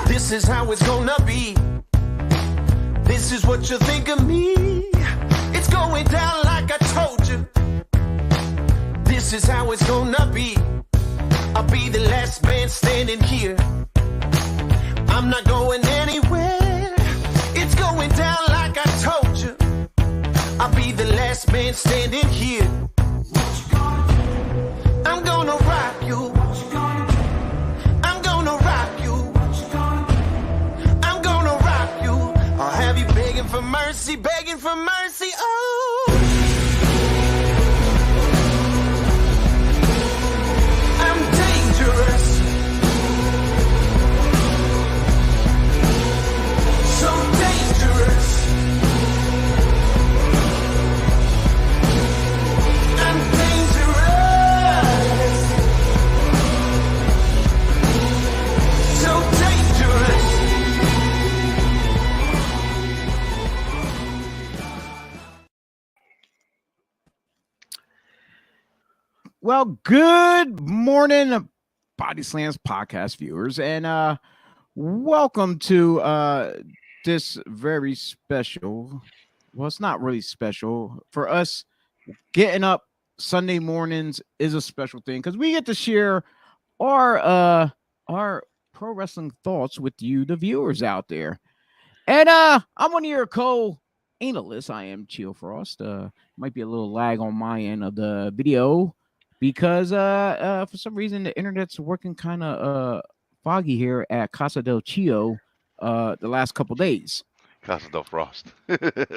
This is how it's gonna be. This is what you think of me. It's going down like I told you. This is how it's gonna be. I'll be the last man standing here. I'm not going anywhere. It's going down like I told you. I'll be the last man standing here. I'm gonna rock you. I'm gonna rock you. I'm gonna rock you. I'll have you begging for mercy, begging for mercy. Oh, I'm dangerous. So dangerous. I'm dangerous. So dangerous. Well, good morning, BodySlams podcast viewers, and welcome to this very special. Well, it's not really special for us. Getting up Sunday mornings is a special thing because we get to share our pro wrestling thoughts with you, the viewers out there. And I'm one of your co-analysts. I am Chill Frost. Might be a little lag on my end of the video because for some reason the internet's working kind of foggy here at Casa del Chio the last couple days. Casa del Frost.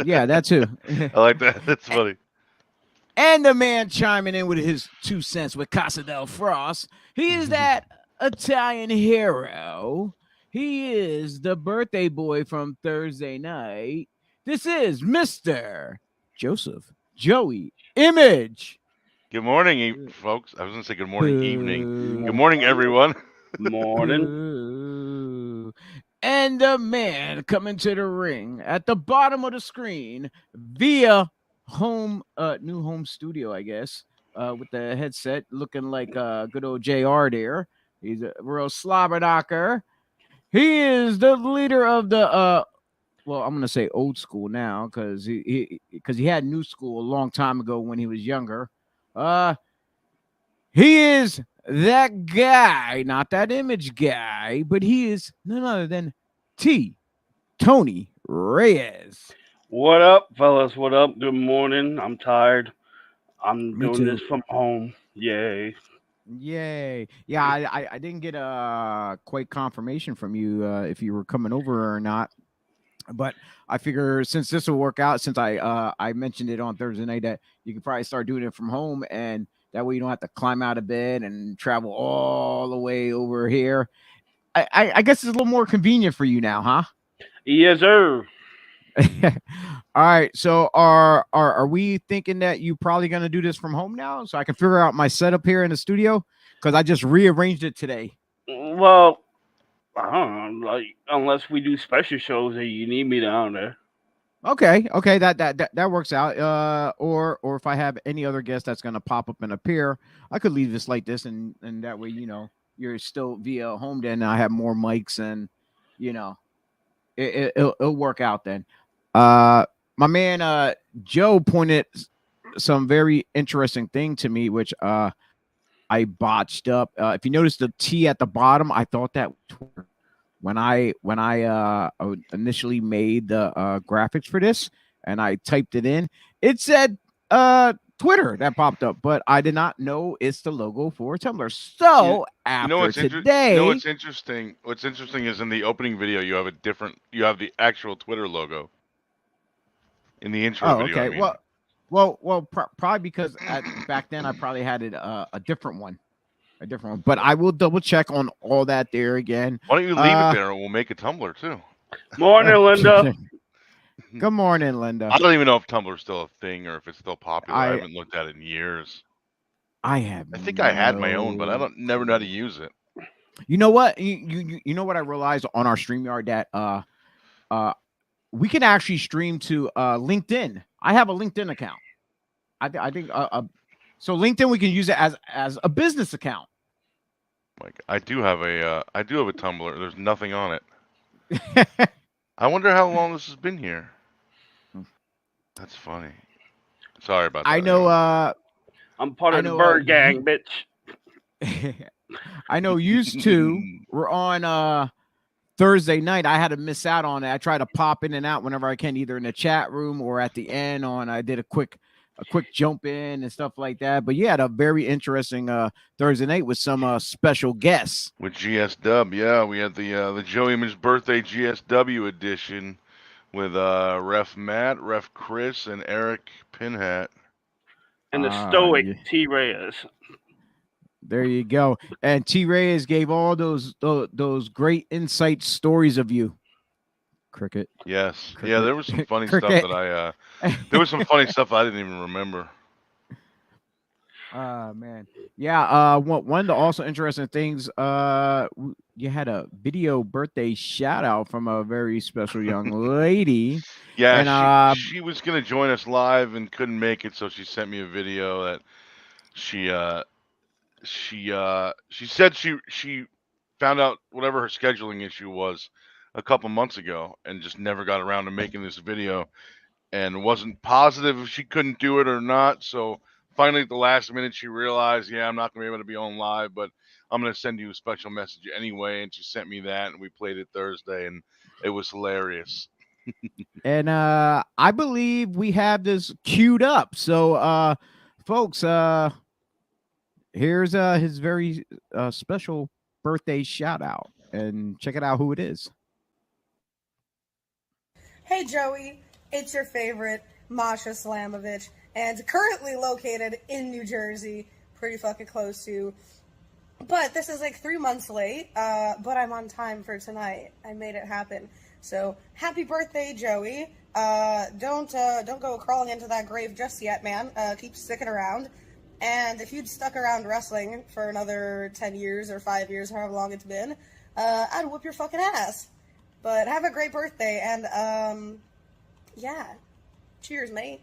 Yeah, that too. I like that. That's funny. And the man chiming in with his 2 cents with Casa del Frost. He is that Italian hero. He is the birthday boy from Thursday night. This is Mr. Joseph Joey Image. Good morning, folks. I was going to say good morning, evening. Good morning, everyone. Morning. And the man coming to the ring at the bottom of the screen via new home studio, I guess, with the headset looking like good old JR there. He's a real slobber knocker. He is the leader of the well, I'm gonna say old school now because he had new school a long time ago when he was younger. He is that guy, not that Image guy, but he is none other than Tony Reyes. What up, fellas? What up? Good morning. I'm tired. I'm Me doing too. this from home. Yay. Yay. Yeah, I didn't get quite confirmation from you if you were coming over or not. But I figure since this will work out, since I mentioned it on Thursday night that you could probably start doing it from home, and that way you don't have to climb out of bed and travel all the way over here. I guess it's a little more convenient for you now, huh? Yes, sir. All right. So are we thinking that you probably gonna do this from home now, so I can figure out my setup here in the studio? Because I just rearranged it today. Well, I don't know. Like, unless we do special shows and you need me down there. Okay, that works out. Or if I have any other guest that's gonna pop up and appear, I could leave this like this, and that way, you're still via home. Then I have more mics, and it'll work out then. My man Joe pointed some very interesting thing to me, which I botched up. If you notice the T at the bottom, I thought that when I initially made the graphics for this and I typed it in, it said Twitter that popped up, but I did not know it's the logo for Tumblr. So today, what's interesting? What's interesting is in the opening video you have the actual Twitter logo in the intro video. Okay. I mean. Well, probably because back then I probably had it a different one. But I will double check on all that there again. Why don't you leave it there and we'll make a Tumblr too? Morning, Linda. Good morning, Linda. I don't even know if Tumblr's still a thing or if it's still popular. I haven't looked at it in years. I think I had my own, but I never know how to use it. You know what? You know what I realized on our StreamYard that we can actually stream to LinkedIn. I have a LinkedIn account. I think so LinkedIn, we can use it as a business account. Like I do have a Tumblr. There's nothing on it. I wonder how long this has been here. That's funny. Sorry about that. I know. I'm part of the bird gang, bitch. I know. Used to. We're on Thursday night. I had to miss out on it. I try to pop in and out whenever I can, either in the chat room or at the end. I did a quick jump in and stuff like that. But yeah, had a very interesting Thursday night with some special guests. With GSW, yeah, we had the Joe Image birthday GSW edition with Ref Matt, Ref Chris, and Eric Pinhat. And the stoic T Reyes. There you go. And T Reyes gave all those great insight stories of you. Cricket. Yes. Cricket. Yeah, there was some funny stuff that there was some funny stuff I didn't even remember. Man. Yeah, one of the also interesting things, you had a video birthday shout out from a very special young lady. Yeah, and she was gonna join us live and couldn't make it, so she sent me a video that she said she found out whatever her scheduling issue was a couple months ago and just never got around to making this video and wasn't positive if she couldn't do it or not. So finally at the last minute she realized, yeah, I'm not gonna be able to be on live, but I'm gonna send you a special message anyway. And she sent me that and we played it Thursday and it was hilarious. And I believe we have this queued up. So folks, here's his very special birthday shout out, and check it out who it is. Hey Joey, it's your favorite Masha Slamovich, and currently located in New Jersey, pretty fucking close to. But this is like 3 months late, but I'm on time for tonight. I made it happen. So happy birthday, Joey. Don't go crawling into that grave just yet, man. Keep sticking around. And if you'd stuck around wrestling for another 10 years or 5 years, however long it's been, I'd whoop your fucking ass. But have a great birthday, and, yeah. Cheers, mate.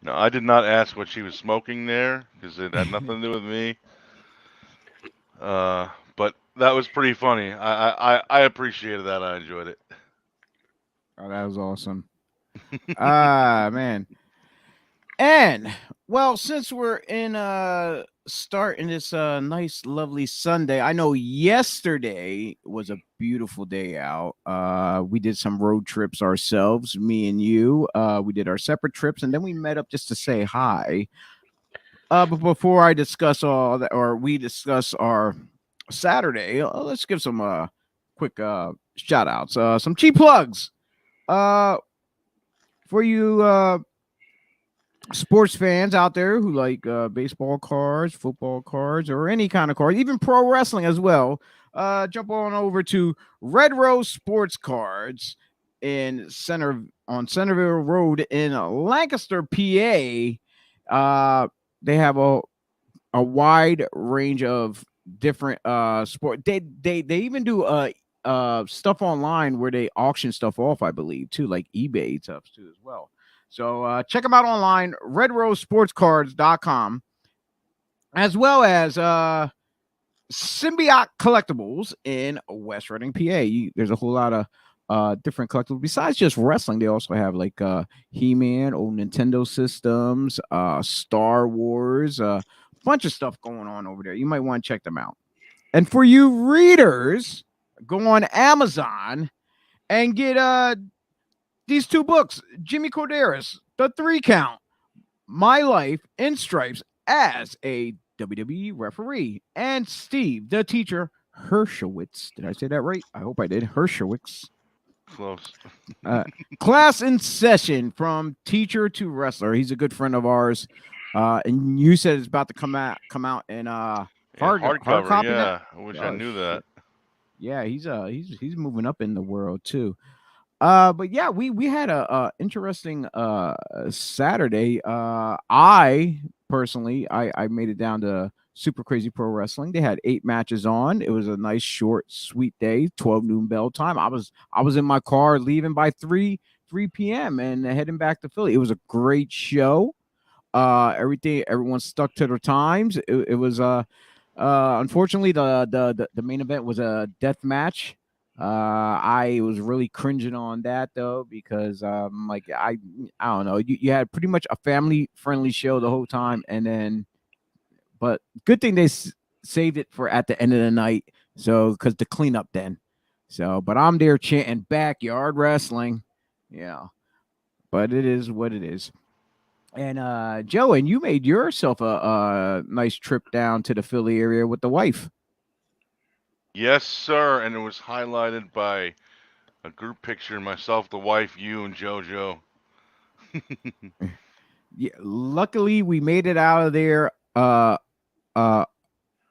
No, I did not ask what she was smoking there, because it had nothing to do with me. But that was pretty funny. I appreciated that. I enjoyed it. Oh, that was awesome. Man. And well, since we're in starting this nice lovely Sunday, I know yesterday was a beautiful day out. We did some road trips ourselves, me and you. We did our separate trips and then we met up just to say hi. But before I discuss all that, or we discuss our Saturday, let's give some quick shout outs, some cheap plugs for you sports fans out there who like baseball cards, football cards, or any kind of card, even pro wrestling as well. Jump on over to Red Rose Sports Cards on Centerville Road in Lancaster, PA. They have a wide range of different sport. They even do stuff online where they auction stuff off, I believe, too, like eBay stuff too as well. So check them out online, redrosesportscards.com, as well as Symbiote Collectibles in West Reading, PA. There's a whole lot of different collectibles. Besides just wrestling, they also have like He-Man, old Nintendo systems, Star Wars, a bunch of stuff going on over there. You might want to check them out. And for you readers, go on Amazon and get these two books, Jimmy Corderas, The 3 Count, My Life in Stripes as a WWE referee, and Steve, the teacher, Hershowitz. Did I say that right? I hope I did. Hershowitz. Close. Class in Session, from teacher to wrestler. He's a good friend of ours. And you said it's about to come out in hardcover. copy. Yeah, I wish I knew that. Yeah, he's moving up in the world too. But yeah, we had a interesting Saturday. I personally, I made it down to Super Crazy Pro Wrestling. They had 8 matches on. It was a nice, short, sweet day. 12 noon bell time. I was in my car leaving by 3 p.m. and heading back to Philly. It was a great show. Everyone stuck to their times. It was unfortunately the main event was a death match. I was really cringing on that though, because like I don't know, you had pretty much a family friendly show the whole time, and then but good thing they saved it for at the end of the night, so because the cleanup then. So but I'm there chanting backyard wrestling, yeah, but it is what it is. And Joe, and you made yourself a nice trip down to the Philly area with the wife. Yes, sir. And it was highlighted by a group picture: myself, the wife, you, and JoJo. Yeah, luckily we made it out of there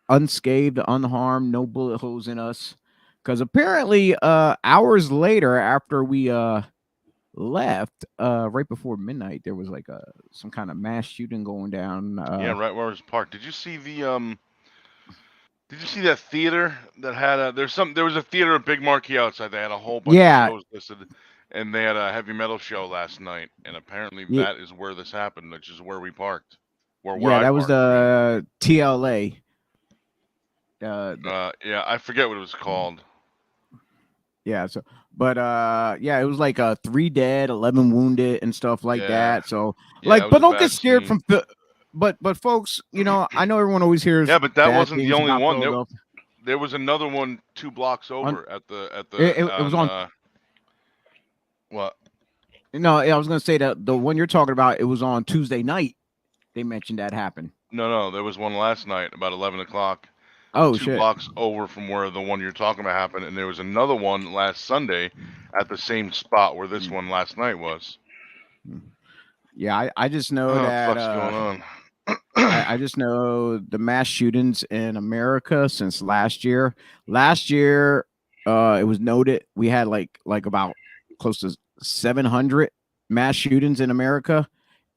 unscathed, unharmed, no bullet holes in us. Because apparently hours later, after we left, right before midnight, there was like some kind of mass shooting going down. Yeah, right where it was parked. Did you see the Did you see that theater that had a? There was a theater, a big marquee outside. They had a whole bunch of Yeah, shows listed, and they had a heavy metal show last night. And apparently yeah, that is where this happened, which is where we parked, where yeah, I that was parked. I mean. the TLA. Yeah, I forget what it was called. Yeah, so but yeah, it was like 3 dead, 11 wounded, and stuff like Yeah, that. So yeah, like, it was but a don't get bad scared scene. from but folks, you know, I know everyone always hears Yeah, but that bad wasn't the things only about one. Philadelphia. There was another one 2 blocks On over at the it was on on. what? No, I was gonna say that the one you're talking about, it was on Tuesday night. They mentioned that happened. No, there was one last night about 11 o'clock. Oh Two shit. blocks over from where the one you're talking about happened, and there was another one last Sunday at the same spot where this one last night was. Yeah, I just know Oh, what the that fuck's going on? I just know the mass shootings in America since last year. Last year, it was noted we had like about close to 700 mass shootings in America,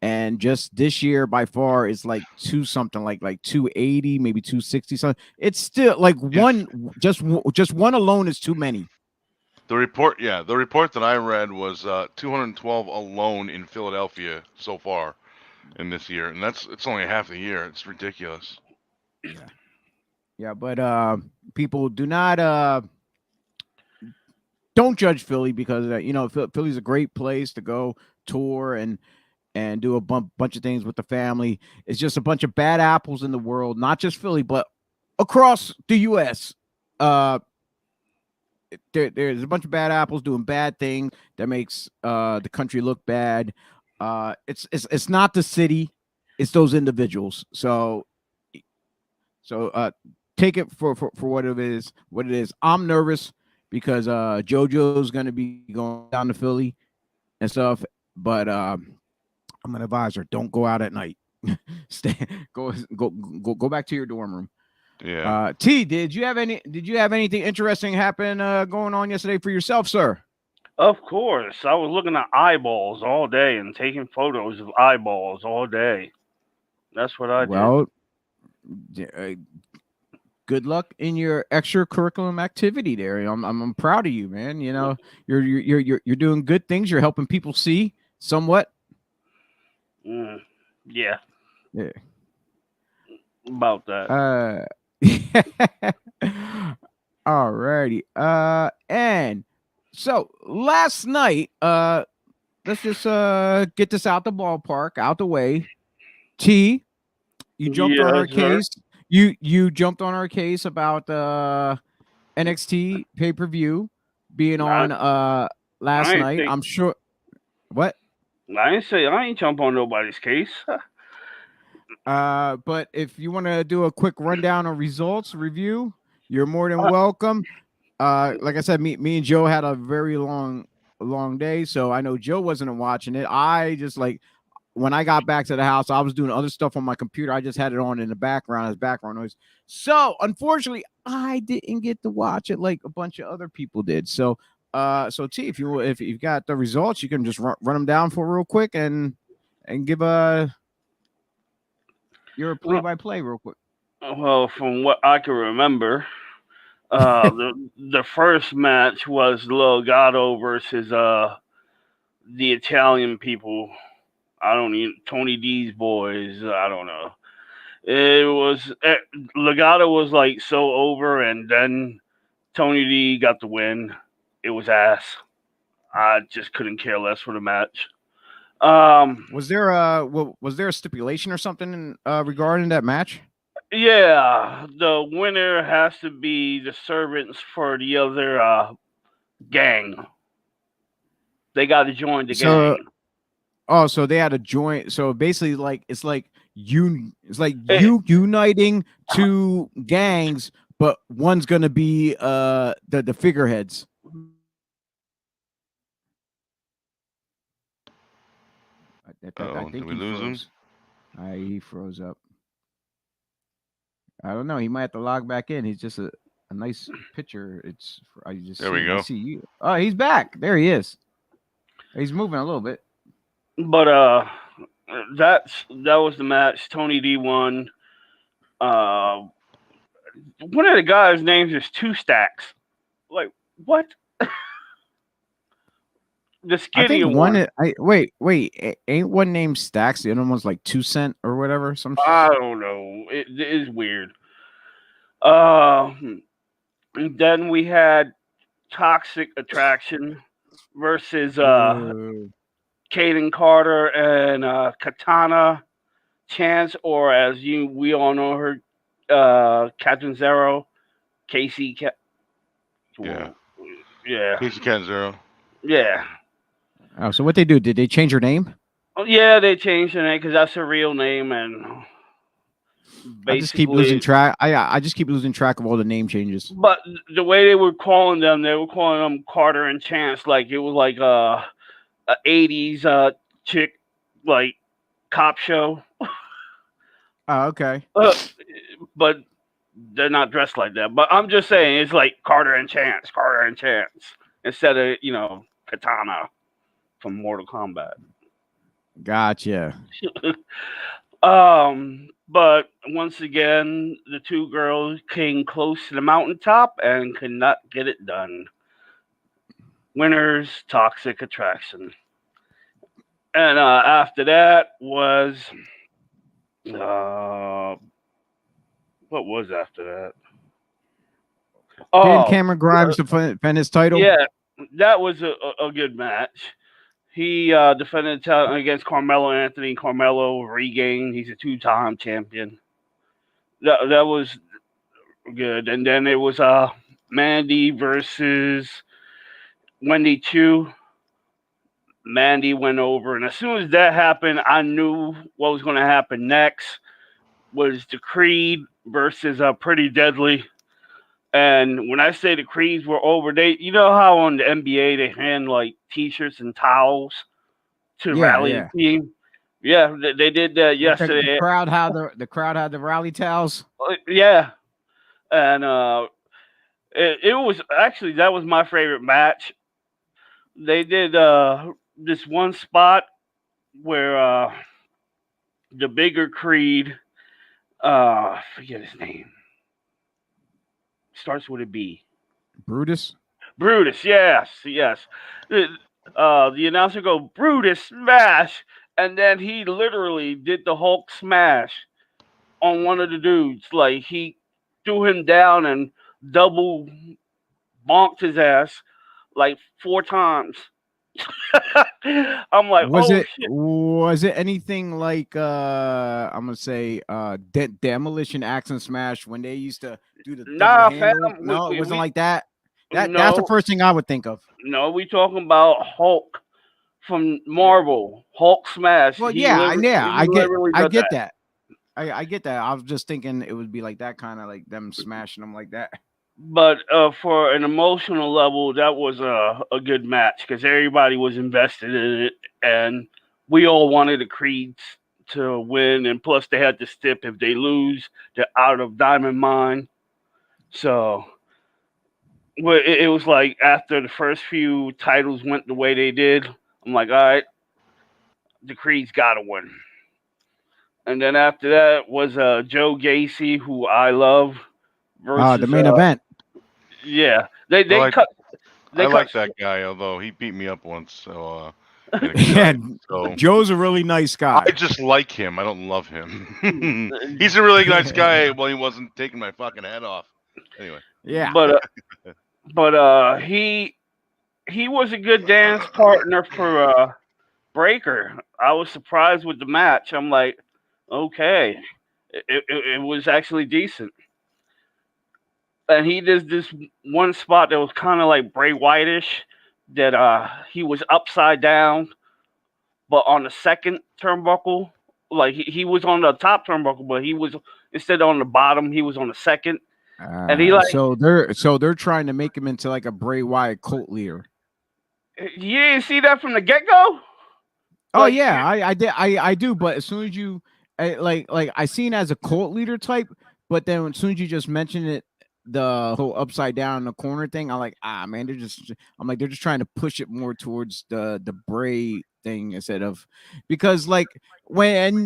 and just this year by far is like two something like 280, maybe 260 something. It's still like Yeah, just one alone is too many. the report that I read was 212 alone in Philadelphia so far in this year, and it's only half the year. It's ridiculous. Yeah, yeah, but people do not don't judge Philly, because you know Philly's a great place to go tour and do a bunch of things with the family. It's just a bunch of bad apples in the world, not just Philly, but across the U.S. Uh, there's a bunch of bad apples doing bad things that makes the country look bad. It's not the city, it's those individuals. So take it for what it is. What it is. I'm nervous because JoJo's gonna be going down to Philly and stuff, but I'm gonna advise her, don't go out at night. Stay, go back to your dorm room. Yeah. T, did you have anything interesting happen going on yesterday for yourself, sir? Of course, I was looking at eyeballs all day and taking photos of eyeballs all day. That's what I did. Well, good luck in your extracurriculum activity there. I'm proud of you, man. You know, you're doing good things. You're helping people see somewhat. Yeah, Yeah. about that. All righty. And so last night, let's just get this out the ballpark, out the way. T, you jumped on our Yes, sir. case. You jumped on our case about NXT pay-per-view being on last I ain't night. say I'm sure. What? I ain't jump on nobody's case. But if you want to do a quick rundown of results review, you're more than welcome. Like I said, me and Joe had a very long day, so I know Joe wasn't watching it. I just like when I got back to the house, I was doing other stuff on my computer. I just had it on in the background as background noise. So unfortunately, I didn't get to watch it like a bunch of other people did. So so T, if you've got the results, you can just run them down for real quick and give your play-by-play real quick. Well, from what I can remember, the first match was Legado versus the Italian people. I don't even Tony D's boys. I don't know. It was Legado was like so over, and then Tony D got the win. It was ass. I just couldn't care less for the match. Was there a stipulation or something regarding that match? Yeah, the winner has to be the servants for the other gang. They got to join the gang. Oh, so they had to join. So basically, it's like you uniting two gangs, but one's gonna be the figureheads. I think did we lose him? He froze up. I don't know. He might have to log back in. He's just a nice picture. There we go. See you. Oh, he's back. There he is. He's moving a little bit. But that was the match. Tony D won. One of the guys' names is Two Stacks. Like what? The skinny I think one. Wait. Ain't one named Stacks? The other one's like 2 Cent or whatever. I don't know. It is weird. Then we had Toxic Attraction versus Kaden Carter and Katana Chance, or as we all know her, Captain Zero, Casey. Yeah. Casey Cat Zero. Yeah. Oh, so what they do? Did they change her name? Oh, yeah, they changed her name because that's her real name, and I just keep losing track. I just keep losing track of all the name changes. But the way they were calling them Carter and Chance, like it was like a 80s chick like cop show. Oh, okay. But they're not dressed like that. But I'm just saying it's like Carter and Chance instead of Katana from Mortal Kombat. Gotcha. But once again, the two girls came close to the mountaintop and could not get it done. Winners, Toxic Attraction. And after that was what was after that? Didn't Cameron Grimes defend his title? Yeah, that was a good match. He defended against Carmelo Anthony. Carmelo regained. He's a 2-time champion. That was good. And then it was Mandy versus Wendy Chu. Mandy went over, and as soon as that happened, I knew what was going to happen next. Was the Creed versus Pretty Deadly. And when I say the Creeds were over, you know how on the NBA they hand like T-shirts and towels to rally the team. Yeah, they did that yesterday. The crowd had the rally towels. Yeah, and it was actually that was my favorite match. They did this one spot where the bigger Creed, I forget his name. Starts with a B. Brutus, yes. The announcer go, Brutus, smash. And then he literally did the Hulk smash on one of the dudes. Like, he threw him down and double bonked his ass like 4 times. I'm like, was it anything like I'm gonna say Demolition Axe and Smash when they used to do the handle? No, it wasn't like that. That's the first thing I would think of. No, we talking about Hulk from Marvel. Hulk smash. Well, I get that. I get that. I was just thinking it would be like that, kind of like them smashing them like that. But for an emotional level, that was a good match because everybody was invested in it, and we all wanted the Creeds to win. And plus, they had the stip if they lose, they're out of Diamond Mine. So it was like after the first few titles went the way they did, I'm like, all right, the Creeds got to win. And then after that was Joe Gacy, who I love, The versus main event. yeah. They I cut I they cut like that guy, although he beat me up once. So in a Yeah, fight. So Joe's a really nice guy. I just like him. I don't love him. He's a really nice guy. Well, he wasn't taking my fucking head off. Anyway. Yeah. But he was a good dance partner for Breaker. I was surprised with the match. I'm like, okay, it was actually decent. And he did this one spot that was kind of like Bray White-ish, that he was upside down, but on the second turnbuckle, like he was on the top turnbuckle, but he was, instead of on the bottom, he was on the second. And he like, so they're trying to make him into like a Bray Wyatt cult leader. you didn't see that from the get go? Oh Like, yeah, I do. But as soon as you like I seen as a cult leader type, but then as soon as you just mentioned it, the whole upside down in the corner thing, I'm like, man, they're just trying to push it more towards the Bray thing instead of, because like when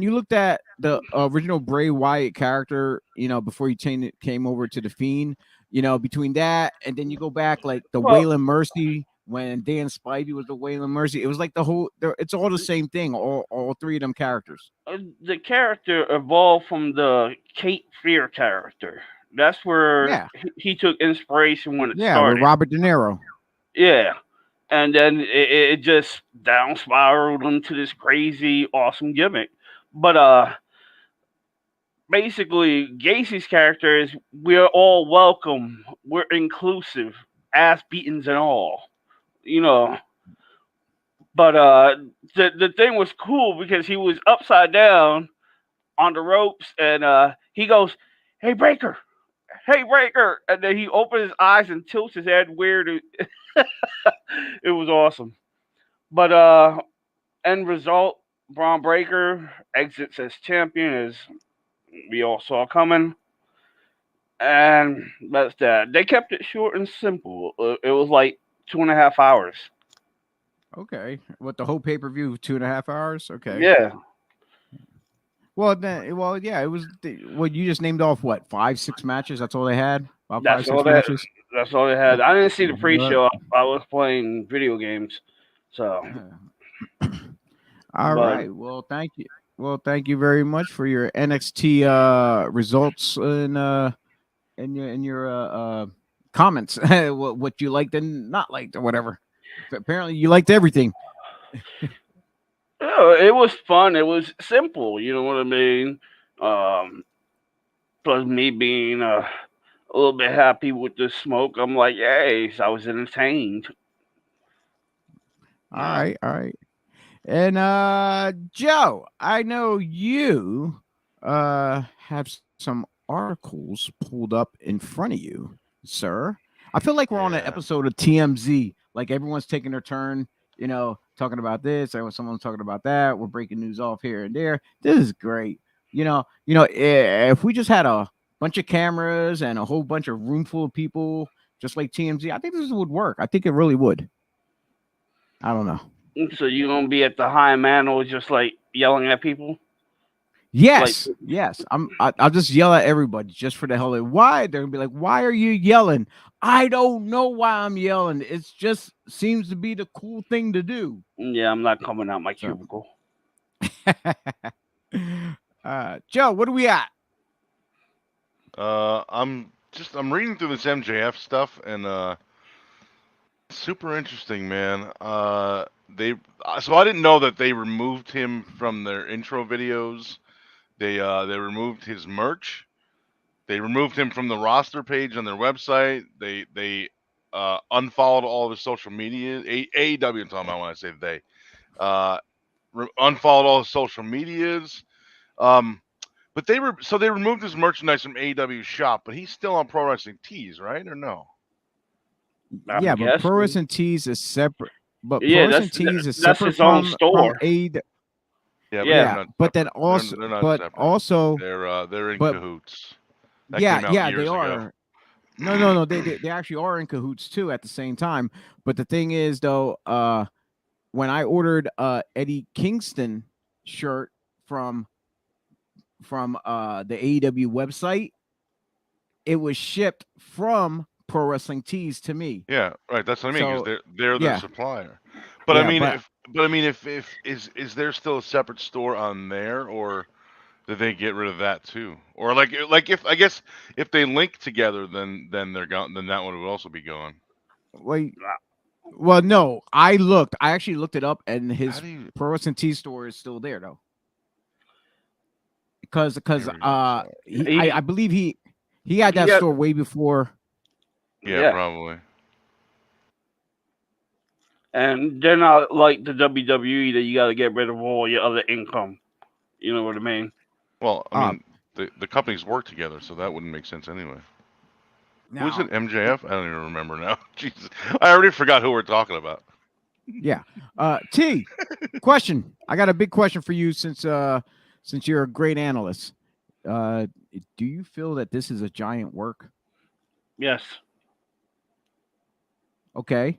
you looked at the original Bray Wyatt character, before you came over to the Fiend, between that and then you go back like the Well, Waylon Mercy. When Dan Spivey was the Waylon Mercy, it was like it's all the same thing. All three of them characters. the character evolved from the Cape Fear character. That's where he took inspiration when it started. With Robert De Niro. Yeah. And then it just down spiraled into this crazy, awesome gimmick. But basically, Gacy's character is, we're all welcome, we're inclusive, ass beatings and all, But the thing was cool because he was upside down on the ropes, and he goes, "Hey Breaker, hey Breaker," and then he opens his eyes and tilts his head weird. It was awesome. But end result, Braun Breaker exits as champion, as we all saw coming. And that's that. They kept it short and simple. It was like 2.5 hours. Okay. What, the whole pay-per-view, 2.5 hours? Okay. Yeah. Well, yeah, it was. You just named off what, 5-6 matches? That's all they had. About That's 5-6 all matches. That's all they had. I didn't see the pre-show. I was playing video games, so. All right. Well, thank you. Well, thank you very much for your NXT results and your comments. what you liked and not liked or whatever. Apparently, you liked everything. Yeah, it was fun. It was simple. You know what I mean? Plus me being a little bit happy with the smoke, I'm like, yay! So I was entertained. All right. And Joe, I know you have some articles pulled up in front of you, sir. I feel like we're on an episode of TMZ. Like everyone's taking their turn, talking about this, and when someone's talking about that, we're breaking news off here and there. This is great. If we just had a bunch of cameras and a whole bunch of room full of people, just like TMZ, I think this would work. I think it really would. I don't know. So you gonna be at the high mantle, just like yelling at people? Yes, yes. I'll just yell at everybody just for the hell of it. Why? They're gonna be like, "Why are you yelling?" I don't know why I'm yelling. It just seems to be the cool thing to do. Yeah, I'm not coming out my cubicle. Joe, what are we at? I'm reading through this MJF stuff and super interesting, man. So I didn't know that they removed him from their intro videos. They removed his merch. They removed him from the roster page on their website. They unfollowed all of his social media. AEW, I'm talking about when I say they. Unfollowed all his social medias. But they removed his merchandise from AEW's shop, but he's still on Pro Wrestling Tees, right? Or no? Yeah, but Pro Wrestling Tees is separate. But yeah, Pro Wrestling Tees is that's separate his own from store. AEW. Yeah, but then also, they're not but separate. also, they're in cahoots. They are. No, they actually are in cahoots too at the same time. But the thing is, though, when I ordered Eddie Kingston shirt from the AEW website. It was shipped from Pro Wrestling Tees to me. Yeah, right. That's what I mean. So Because they're their yeah, supplier. But I yeah, mean, but if is there still a separate store on there, or did they get rid of that too? Or like if I guess if they link together, then they're gone. Then that one would also be gone. wait. Well, no, I actually looked it up, and How his do you? Pro Wrestling Tees store is still there though. Because Here we go. So, I believe he had that Yeah. store way before. yeah, Yeah. probably. And they're not like the WWE that you got to get rid of all your other income. You know what I mean? Well, I Uh, mean, the companies work together, so that wouldn't make sense anyway. Was now, it MJF? I don't even remember now. Jesus, I already forgot who we're talking about. yeah. T, question. I got a big question for you since you're a great analyst. Do you feel that this is a giant work? Yes. Okay.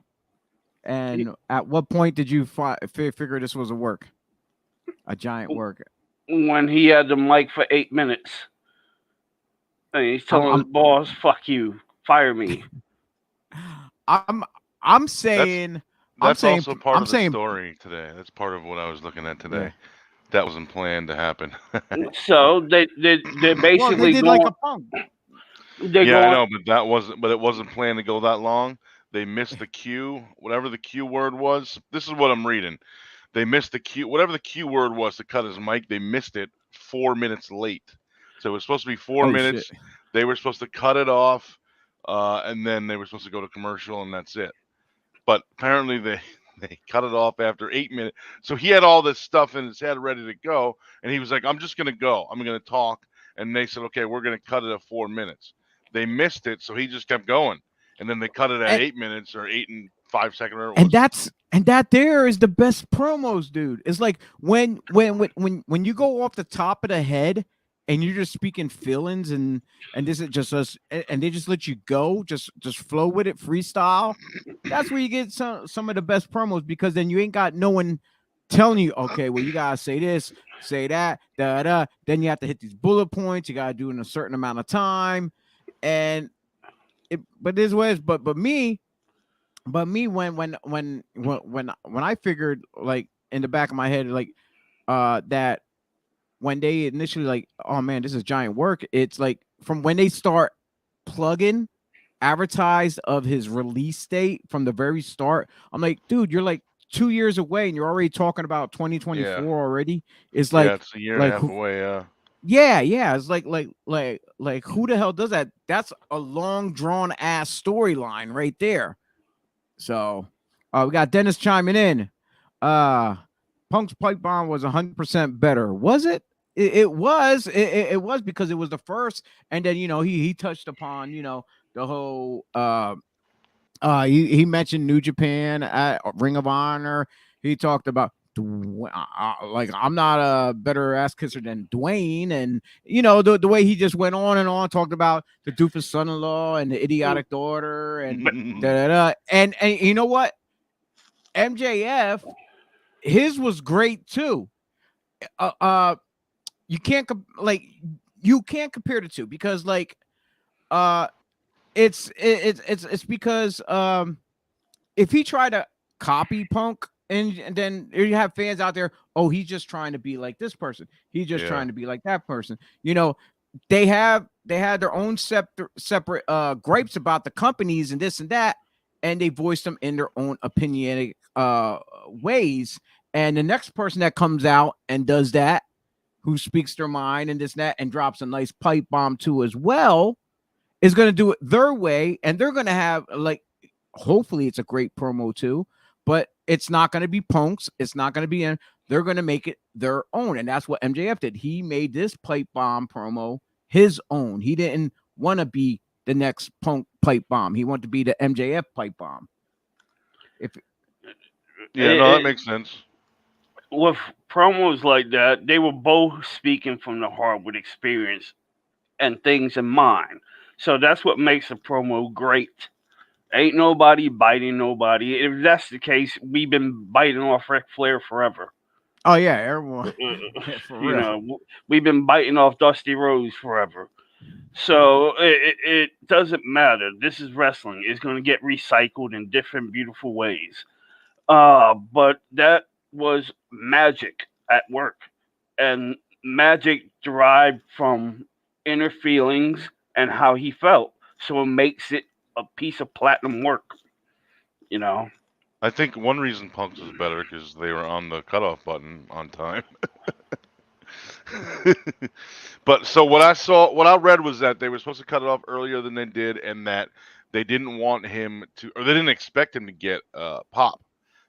And at what point did you figure this was a work? A giant work. When he had the mic for 8 minutes. And he's telling his boss, fuck you, fire me. I'm saying That's I'm also part of the saying story today. That's part of what I was looking at today. Yeah. That wasn't planned to happen. So they're basically well, they did going. like a punk. They're Yeah, I going. know, but that wasn't. But it wasn't planned to go that long. They missed the cue, whatever the cue word was. This is what I'm reading. They missed the cue, whatever the cue word was to cut his mic. They missed it 4 minutes late. So it was supposed to be 4 Oh, minutes. shit. They were supposed to cut it off, and then they were supposed to go to commercial, and that's it. But apparently they cut it off after 8 minutes. So he had all this stuff in his head ready to go, and he was like, "I'm just gonna go. I'm gonna talk." And they said, "Okay, we're gonna cut it at 4 minutes." They missed it, so he just kept going, and then they cut it at And- 8 minutes or 8 and 5 seconds. Or And that there is the best promos, dude. It's like when you go off the top of the head and you're just speaking feelings and this is just us and they just let you go, just flow with it, freestyle. That's where you get some of the best promos, because then you ain't got no one telling you, okay, well, you gotta say this, say that, da. Then you have to hit these bullet points. You gotta do it in a certain amount of time, and but this was but me when I figured, like, in the back of my head, like, that when they initially, like, oh man, this is giant work, it's like from when they start plugging advertised of his release date from the very start, I'm like, dude, you're like 2 years away and you're already talking about 2024 Yeah. already. It's yeah, like, it's a year and a half away. yeah, it's like who the hell does that? That's a long drawn ass storyline right there. So we got Dennis chiming in. Punk's pipe bomb was 100% better. Was it? It was. It was, because it was the first, and then he touched upon the whole. He mentioned New Japan at Ring of Honor. He talked about like, I'm not a better ass kisser than Dwayne, and the way he just went on and on, talked about the doofus son-in-law and the idiotic daughter and and you know what, MJF, his was great too. You can't compare the two, because like it's because if he tried to copy Punk, and then you have fans out there, oh, he's just trying to be like this person, he's just trying to be like that person, they had their own separate gripes about the companies and this and that, and they voiced them in their own opinionated ways. And the next person that comes out and does that, who speaks their mind and this and that, and drops a nice pipe bomb too as well, is going to do it their way, and they're going to have, like, hopefully it's a great promo too, but it's not going to be Punk's. It's not going to be they're going to make it their own, and that's what MJF did. He made this pipe bomb promo his own. He didn't want to be the next Punk pipe bomb. He wanted to be the MJF pipe bomb. That makes sense. With promos like that, they were both speaking from the heart with experience and things in mind. So that's what makes a promo great. Ain't nobody biting nobody. If that's the case, we've been biting off Ric Flair forever. Oh yeah, everyone. For You real. know, we've been biting off Dusty Rhodes forever. So it doesn't matter. This is wrestling. It's going to get recycled in different beautiful ways. But that was magic at work, and magic derived from inner feelings and how he felt. So it makes it a piece of platinum work. You know. I think one reason Punk's was better because they were on the cutoff button on time. But so what I read was that they were supposed to cut it off earlier than they did, and that they didn't want him to, or they didn't expect him to get pop.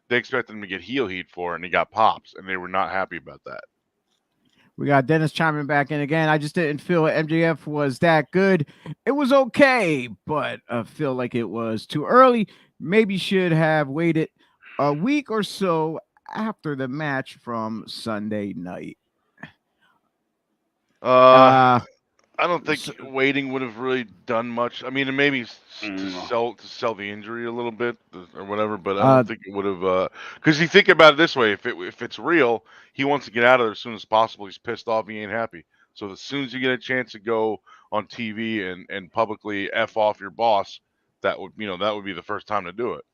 They expected him to get heel heat for it, and he got pops, and they were not happy about that. We got Dennis chiming back in again. I just didn't feel MJF was that good. It was okay, but I feel like it was too early. Maybe should have waited a week or so after the match from Sunday night. I don't think waiting would have really done much. I mean, maybe to sell the injury a little bit or whatever, but I don't think it would have. Because you think about it this way: if it's real, he wants to get out of there as soon as possible. He's pissed off. He ain't happy. So as soon as you get a chance to go on TV and publicly f off your boss, that would be the first time to do it.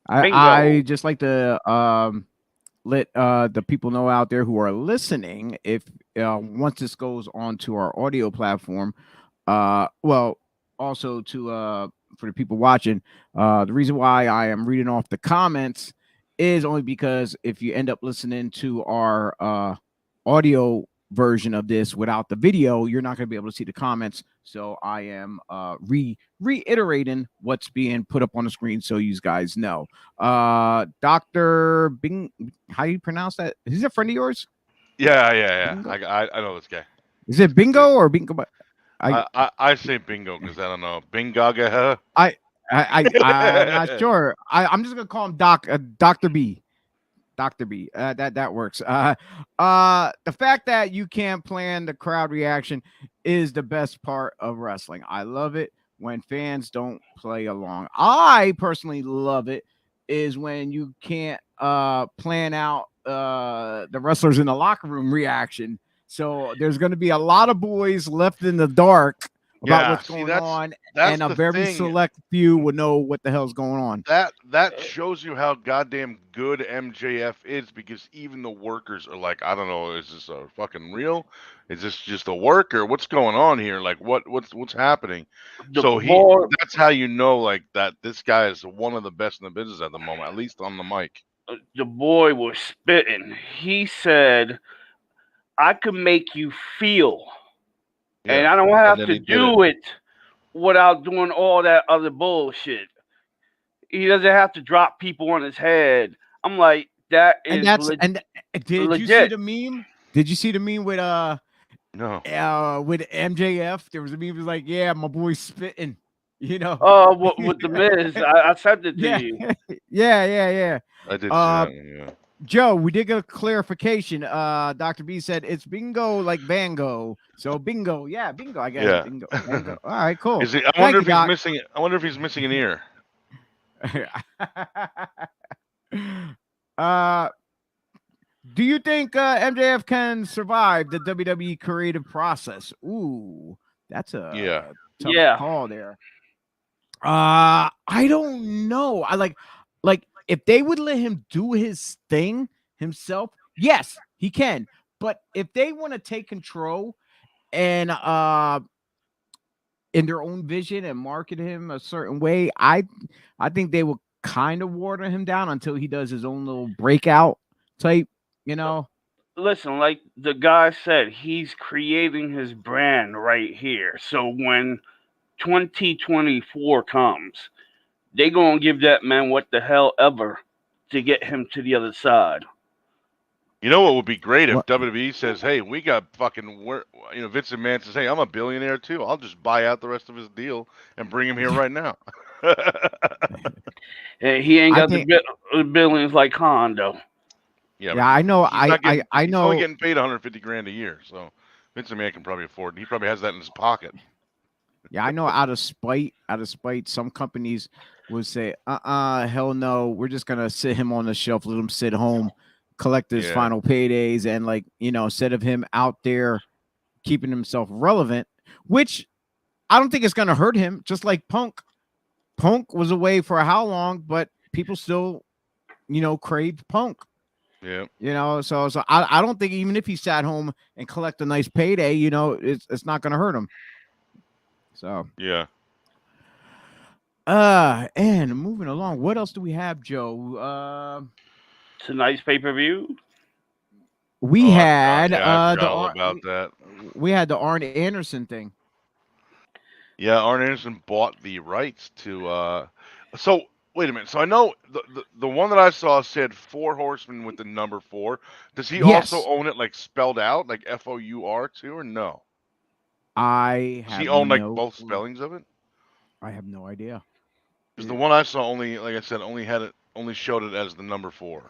I just like to let the people know out there who are listening, if once this goes on to our audio platform, well, also to for the people watching, the reason why I am reading off the comments is only because if you end up listening to our audio version of this without the video, you're not going to be able to see the comments. So I am reiterating what's being put up on the screen so you guys know. Dr. Bing, how do you pronounce that? Is he a friend of yours? Yeah. I know this guy. Is it Bingo or Bingo? I say Bingo because I don't know. Bingaga. I'm not sure. I'm just gonna call him Dr. B. Dr. B. That works. The fact that you can't plan the crowd reaction is the best part of wrestling. I love it when fans don't play along. I personally love it is when you can't plan out the wrestlers in the locker room reaction. So there's going to be a lot of boys left in the dark about what's going on, and a very select few would know what the hell's going on. That shows you how goddamn good MJF is, because even the workers are like, I don't know, is this a fucking real? Is this just a work, or what's going on here? Like what's happening? That's how you know like that this guy is one of the best in the business at the moment, at least on the mic. The boy was spitting. He said, I could make you feel. Yeah. And I don't have to do it without doing all that other bullshit. He doesn't have to drop people on his head. I'm like, that is legit. You see the meme? Did you see the meme with no with MJF? There was a meme that was like, yeah, my boy's spitting. You know, with the Miz, I sent it to you. Yeah. I did see that, yeah. Joe, we did get a clarification. Dr. B said it's bingo like Vango. So bingo, bingo. I guess bingo. All right, cool. I wonder if he's missing an ear. Do you think MJF can survive the WWE creative process? Ooh, that's a tough call there. I don't know. I like if they would let him do his thing himself, yes, he can. But if they want to take control and in their own vision and market him a certain way, I think they will kind of water him down until he does his own little breakout type, you know. Listen, like the guy said, he's creating his brand right here. So when 2024 comes, they gonna give that man what the hell ever to get him to the other side. You know what would be great if WWE says, "Hey, we got fucking," Vince McMahon says, "Hey, I'm a billionaire too. I'll just buy out the rest of his deal and bring him here right now." He ain't got the billions like Hondo. Yeah, I know. I know. He's only getting paid $150,000 a year, so Vince McMahon can probably afford it. He probably has that in his pocket. Yeah, I know. Out of spite, some companies would say, hell no, we're just gonna sit him on the shelf, let him sit home, collect his final paydays, and like, you know, instead of him out there keeping himself relevant, which I don't think it's going to hurt him. Just like Punk was away for how long, but people still, you know, craved Punk. Yeah. You know, so I don't think even if he sat home and collect a nice payday, you know, it's not going to hurt him. So yeah. And moving along, what else do we have, Joe? Tonight's pay-per-view. We had I forgot all about that. We had the Arn Anderson thing. Yeah, Arn Anderson bought the rights to. So wait a minute. So I know the one that I saw said 4 Horsemen with the number 4. Does he also own it like spelled out, like FOUR too, or no? Does he own like both spellings of it? I have no idea. Because the one I saw only, like I said, only showed it as the number 4.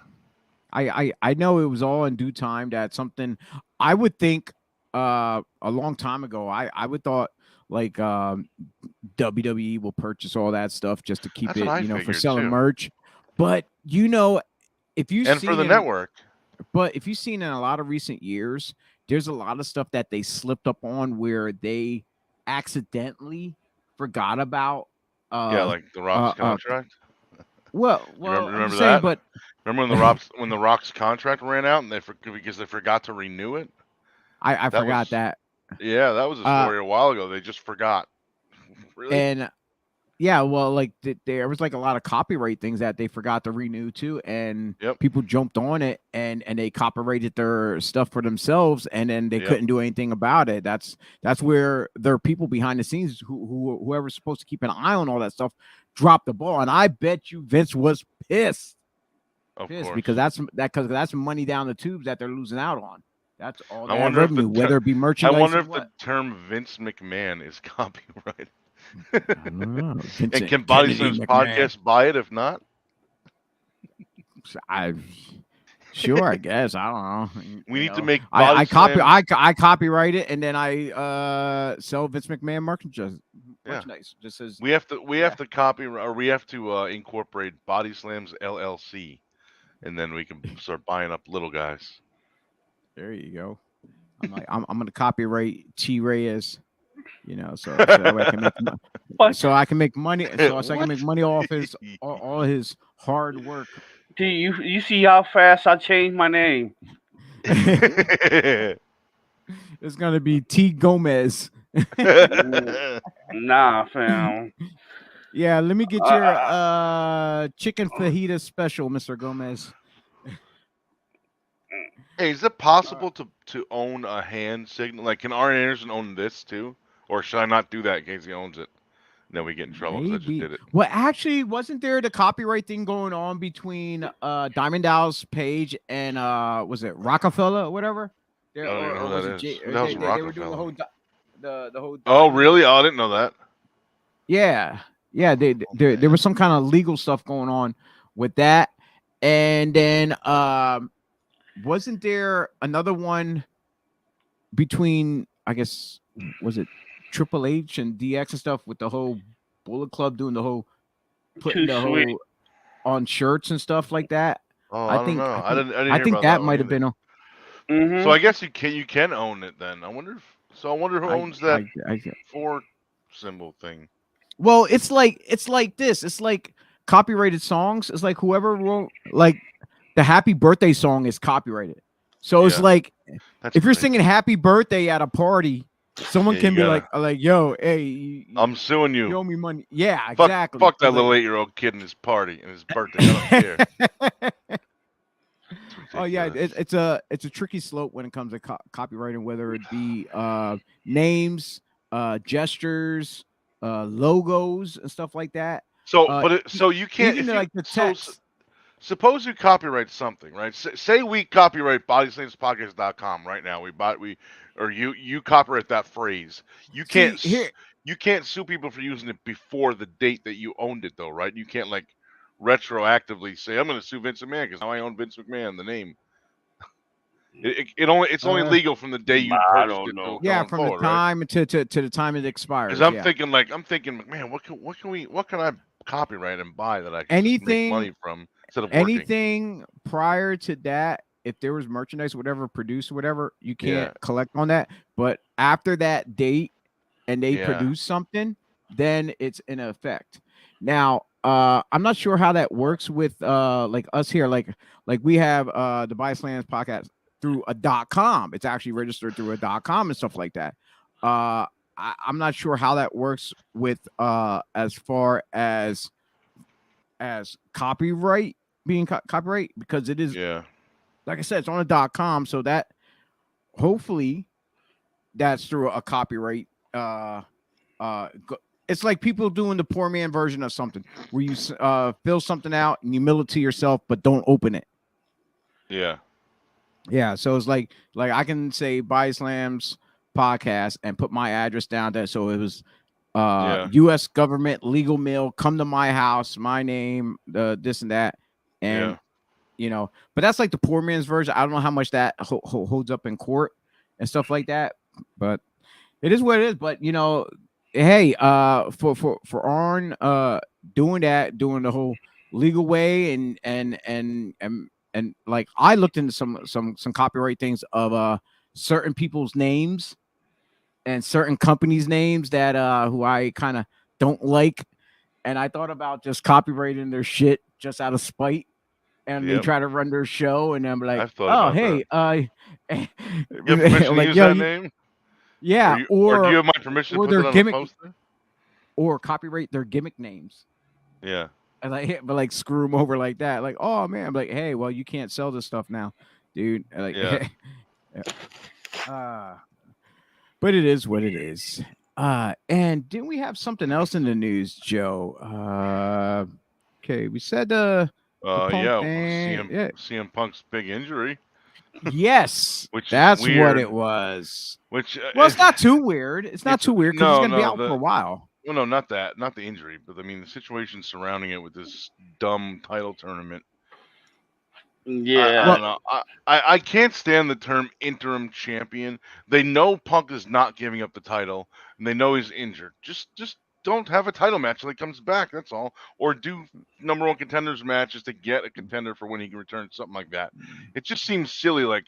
I know it was all in due time. That something I would think a long time ago. I would thought like WWE will purchase all that stuff just to keep That's it, you know, for selling merch. But you know, if you and for the network. But if you've seen in a lot of recent years, there's a lot of stuff that they slipped up on where they accidentally forgot about. Like the Rock's contract. Well, remember saying, that? But remember when the Rock's contract ran out and because they forgot to renew it. I forgot that. Yeah, that was a story a while ago. They just forgot. Really? And yeah, well, like there was like a lot of copyright things that they forgot to renew too, and people jumped on it and they copyrighted their stuff for themselves, and then they couldn't do anything about it. That's where there are people behind the scenes whoever's supposed to keep an eye on all that stuff dropped the ball, and I bet you Vince was pissed. Of course. Because that's money down the tubes that they're losing out on. That's all that revenue, whether it be merchandise. I wonder if the term Vince McMahon is copyrighted. I don't know. And can BodySlams podcast buy it if not? I guess. I don't know. We need to make I copyright it, and then I sell Vince McMahon merchandise. Just as we have to copy, or we have to incorporate BodySlams LLC, and then we can start buying up little guys. There you go. I'm gonna copyright T Reyes, you know, so I can make I can make money. So I can make money off his all his hard work. Do you see how fast I changed my name? It's gonna be T Gomez. Nah, fam. Yeah, let me get your chicken fajita special, Mr. Gomez. Hey, is it possible to own a hand signal? Like, can Arn Anderson own this too? Or should I not do that in case he owns it? And then we get in trouble because I just did it. Well, actually, wasn't there the copyright thing going on between Diamond Dallas Page and was it Rockefeller or whatever? I don't even know who that is. That was they were doing the whole Oh, really? Oh, I didn't know that. Yeah. There was some kind of legal stuff going on with that. And then wasn't there another one between, I guess, was it Triple H and DX and stuff with the whole Bullet Club doing the whole putting the whole on shirts and stuff like that? Oh, I don't know. I didn't I think that might have been. So I guess you can own it then. I wonder who owns that 4 symbol thing. Well, it's like this. It's like copyrighted songs. It's like whoever wrote like the Happy Birthday song is copyrighted. So it's like if you're singing Happy Birthday at a party, someone can be like, yo, hey, I'm suing you. You owe me money. Yeah, exactly. Fuck that little 8-year-old kid and his party and his birthday. I don't care. Oh yeah, it's a tricky slope when it comes to copywriting, whether it be names, gestures, logos, and stuff like that. So, so you can't even like the text. Suppose you copyright something, right? Say we copyright BodySlamsPodcast.com right now. You copyright that phrase. You can't sue people for using it before the date that you owned it, though, right? You can't like retroactively say I'm going to sue Vince McMahon because now I own Vince McMahon, the name. It's only legal from the day you purchased it. Yeah, from the time to the time it expires. Because I'm thinking, man, what can I copyright and buy that I can make money from instead of working? Anything prior to that if there was merchandise, whatever, produced, whatever, you Yeah. can't collect on that. But after that date, and they Yeah. produce something, then it's in effect. Now, I'm not sure how that works with like us here, like we have the BodySlams podcast through a .com. It's actually registered through a .com and stuff like that. I'm not sure how that works with as far as copyright being copyright, because it is, Yeah. like I said, it's on a .com, so that hopefully that's through a copyright. It's like people doing the poor man version of something where you fill something out and you mail it to yourself, but don't open it. Yeah. Yeah, so it's like I can say BodySlams podcast and put my address down there, so it was U.S. government legal mail, come to my house, my name, this and that, and you know, but that's like the poor man's version. I don't know how much that holds up in court and stuff like that, but it is what it is. But you know, hey, for Arn doing the whole legal way, and like I looked into some copyright things of certain people's names and certain companies' names that who I kind of don't like, and I thought about just copyrighting their shit just out of spite. And they try to run their show, and I'm like, oh, hey, you have permission to use that name? Yeah, or do you have my permission to put it on the poster? Or copyright their gimmick names. Yeah. And but screw them over like that. Like, oh man, I'm like, hey, well, you can't sell this stuff now, dude. Like, but it is what it is. And didn't we have something else in the news, Joe? Okay, we said CM Punk's big injury. Yes, which that's weird. What it was. Which it's not too weird. It's not too weird because he's going to be out for a while. Well, no, not that, not the injury, but I mean the situation surrounding it with this dumb title tournament. Yeah, I don't know. I can't stand the term interim champion. They know Punk is not giving up the title, and they know he's injured. Just don't have a title match till he comes back. That's all. Or do number one contenders matches to get a contender for when he can return, something like that. It just seems silly. Like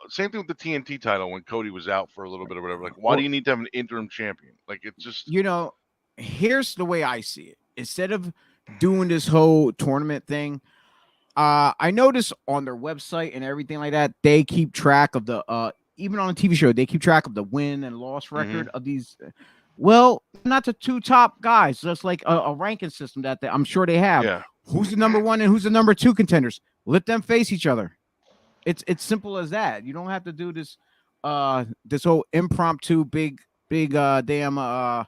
same thing with the TNT title when Cody was out for a little bit or whatever. Like, why do you need to have an interim champion? Like, it's just, you know, here's the way I see it. Instead of doing this whole tournament thing, I noticed on their website and everything like that, they keep track of the even on a TV show, they keep track of the win and loss record of these. Well, not the two top guys, just like a ranking system that I'm sure they have. Yeah. Who's the number one and who's the number two contenders? Let them face each other. It's simple as that. You don't have to do this this whole impromptu big damn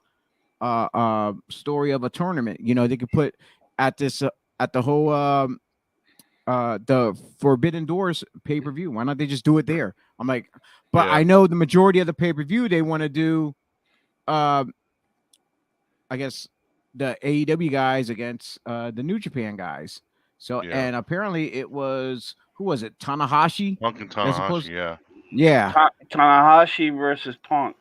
story of a tournament. You know, they could put at this at the whole the Forbidden Doors pay-per-view. Why not they just do it there? I'm like, but I know the majority of the pay-per-view they want to do I guess the AEW guys against the New Japan guys. So and apparently it was, who was it? Tanahashi? Punk and Tanahashi, yeah. Tanahashi versus Punk.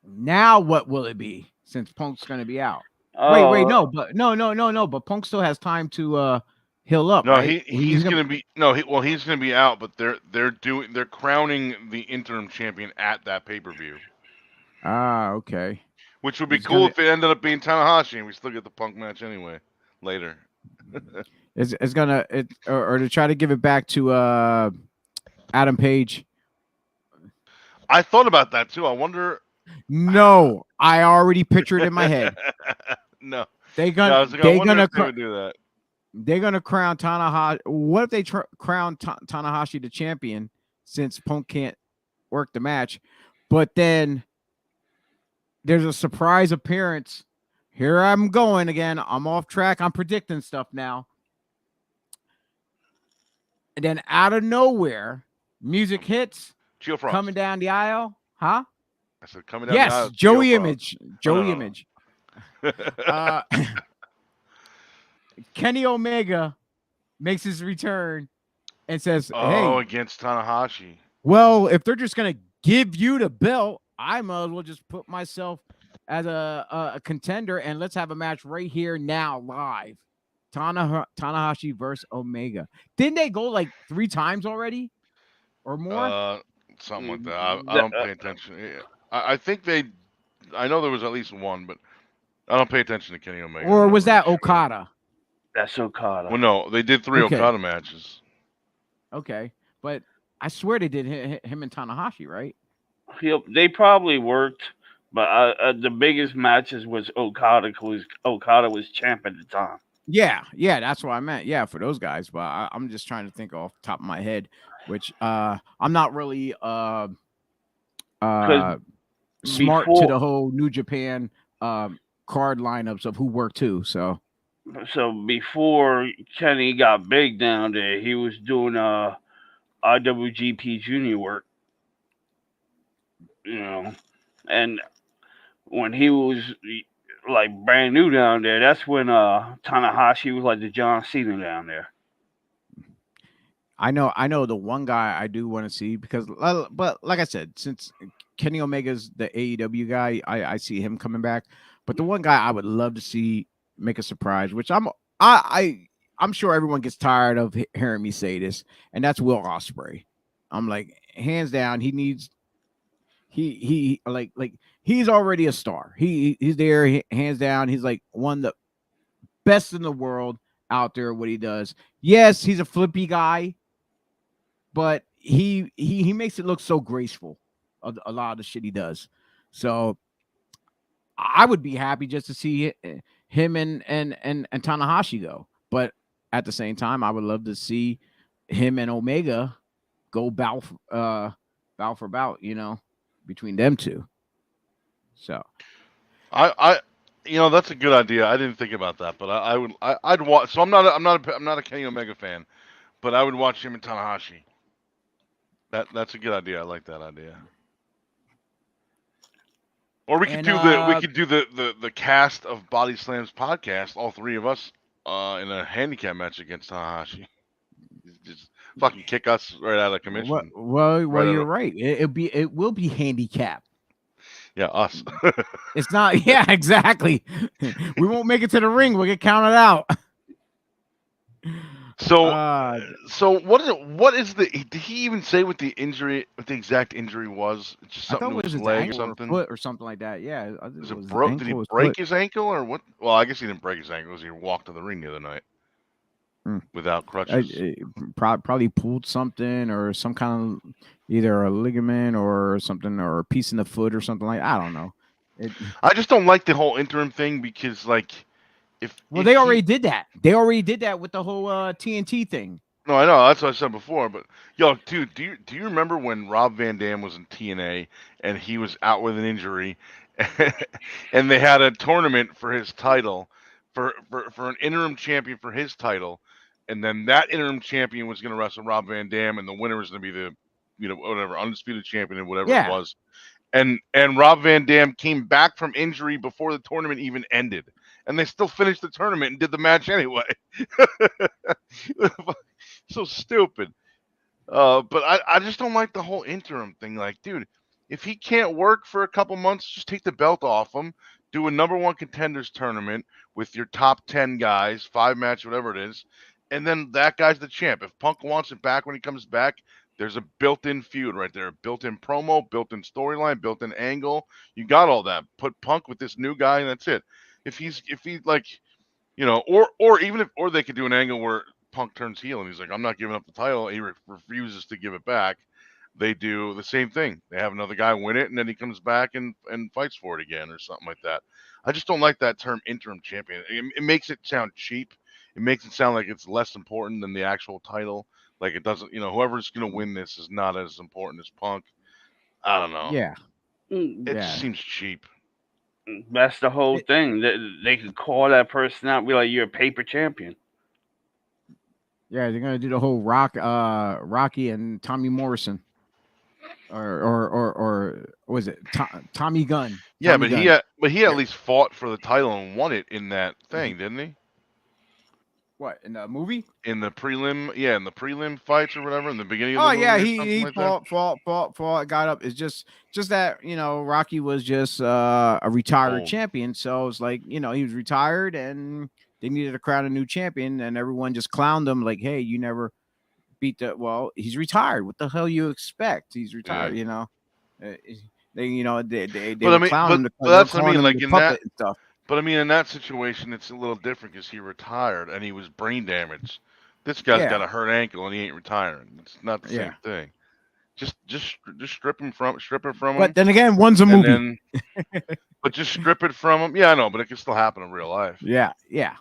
Now what will it be since Punk's going to be out? Wait, no, but no, but Punk still has time to heal up. No, right? he's going to be he's going to be out, but they're crowning the interim champion at that pay-per-view. Ah, okay. Which would be cool if it ended up being Tanahashi and we still get the Punk match anyway later. It's gonna or to try to give it back to Adam Page. I thought about that too. I wonder. No, I already pictured it in my head. No, they're gonna do that. They're gonna crown Tanahashi. What if they crown Tanahashi the champion since Punk can't work the match? But then there's a surprise appearance. Here I'm going again. I'm off track. I'm predicting stuff now. And then out of nowhere, music hits. Coming down the aisle. Huh? I said coming down the aisle. Yes, Joey Image. Joey Image. Kenny Omega makes his return and says, hey, against Tanahashi. Well, if they're just going to give you the belt, I might as well just put myself as a contender and let's have a match right here now live. Tanahashi versus Omega. Didn't they go like 3 times already? or more. Something like that. I don't pay attention. I think I know there was at least one, but I don't pay attention to Kenny Omega. Or I'm not was really that sure. Okada? That's Okada. Well, no, they did 3 Okay. Okada matches. Okay, but I swear they did him and Tanahashi, right? They probably worked, but the biggest matches was Okada because Okada was champ at the time. Yeah, that's what I meant. Yeah, for those guys, but I'm just trying to think off the top of my head, which I'm not really smart to the whole New Japan card lineups of who worked who. So before Kenny got big down there, he was doing IWGP Junior work, and when he was like brand new down there, that's when Tanahashi was like the John Cena down there. I know the one guy I do want to see because, but like I said, since Kenny Omega's the AEW guy, I see him coming back. But the one guy I would love to see make a surprise, which I'm sure everyone gets tired of hearing me say this, and that's Will Ospreay. I'm like, hands down, he needs he like he's already a star. He's there, hands down. He's like one of the best in the world out there. What he does, yes, he's a flippy guy, but he makes it look so graceful. A lot of the shit he does. So I would be happy just to see him and Tanahashi go. But at the same time, I would love to see him and Omega go bout for bout, between them two. So I that's a good idea. I didn't think about that, but I'd watch. So I'm not a Kenny Omega fan, but I would watch him and Tanahashi. That's a good idea. I like that idea. Or we could do the cast of BodySlams podcast, all three of us, in a handicap match against Tanahashi. Just fucking kick us right out of commission. Well, you're right. It will be handicapped. Yeah, us. It's not. Yeah, exactly. We won't make it to the ring. We'll get counted out. So what is the? Did he even say what the exact injury was? Just something to his leg or something, foot or something like that. Yeah. Did he break his ankle or what? Well, I guess he didn't break his ankle. He walked to the ring the other night without crutches. Probably pulled something or some kind of either a ligament or something or a piece in the foot or something like. I don't know. I just don't like the whole interim thing because like. They already did that. They already did that with the whole TNT thing. No, I know. That's what I said before. But yo, dude, do you remember when Rob Van Dam was in TNA and he was out with an injury, and they had a tournament for his title, for an interim champion for his title, and then that interim champion was going to wrestle Rob Van Dam, and the winner was going to be the whatever undisputed champion or whatever it was. And Rob Van Dam came back from injury before the tournament even ended. And they still finished the tournament and did the match anyway. So stupid. But I just don't like the whole interim thing. Like, dude, if he can't work for a couple months, just take the belt off him. Do a number one contenders tournament with your top 10 guys, 5-match, whatever it is. And then that guy's the champ. If Punk wants it back when he comes back, there's a built-in feud right there. Built-in promo, built-in storyline, built-in angle. You got all that. Put Punk with this new guy, and that's it. If he like, or even if they could do an angle where Punk turns heel and he's like, I'm not giving up the title. He refuses to give it back. They do the same thing. They have another guy win it, and then he comes back and fights for it again or something like that. I just don't like that term interim champion. It makes it sound cheap. It makes it sound like it's less important than the actual title. Like it doesn't, whoever's going to win this is not as important as Punk. I don't know. Yeah. It just seems cheap. That's the whole thing. They could call that person out and be like, you're a paper champion. Yeah, they're gonna do the whole Rocky and Tommy Morrison, or was it Tommy Gunn? Yeah, but he at least fought for the title and won it in that thing, didn't he? What, in the movie? In the prelim fights or whatever in the beginning of the movie. Oh yeah, he fought, got up. It's just that Rocky was just a retired champion, so it's like he was retired and they needed to crown a new champion, and everyone just clowned him like, hey, you never beat the. Well, he's retired. What the hell you expect? He's retired. Yeah. You know, they But were I mean, clowning but him. They're that's what I calling mean. him Like the in puppet that, and stuff. but I mean, in that situation, it's a little different because he retired and he was brain damaged. This guy's got Yeah. a hurt ankle and he ain't retiring. It's not the Yeah. same thing. Just strip it from But him, then again, one's a and movie. but just strip it from him. Yeah, I know, but it can still happen in real life. Yeah.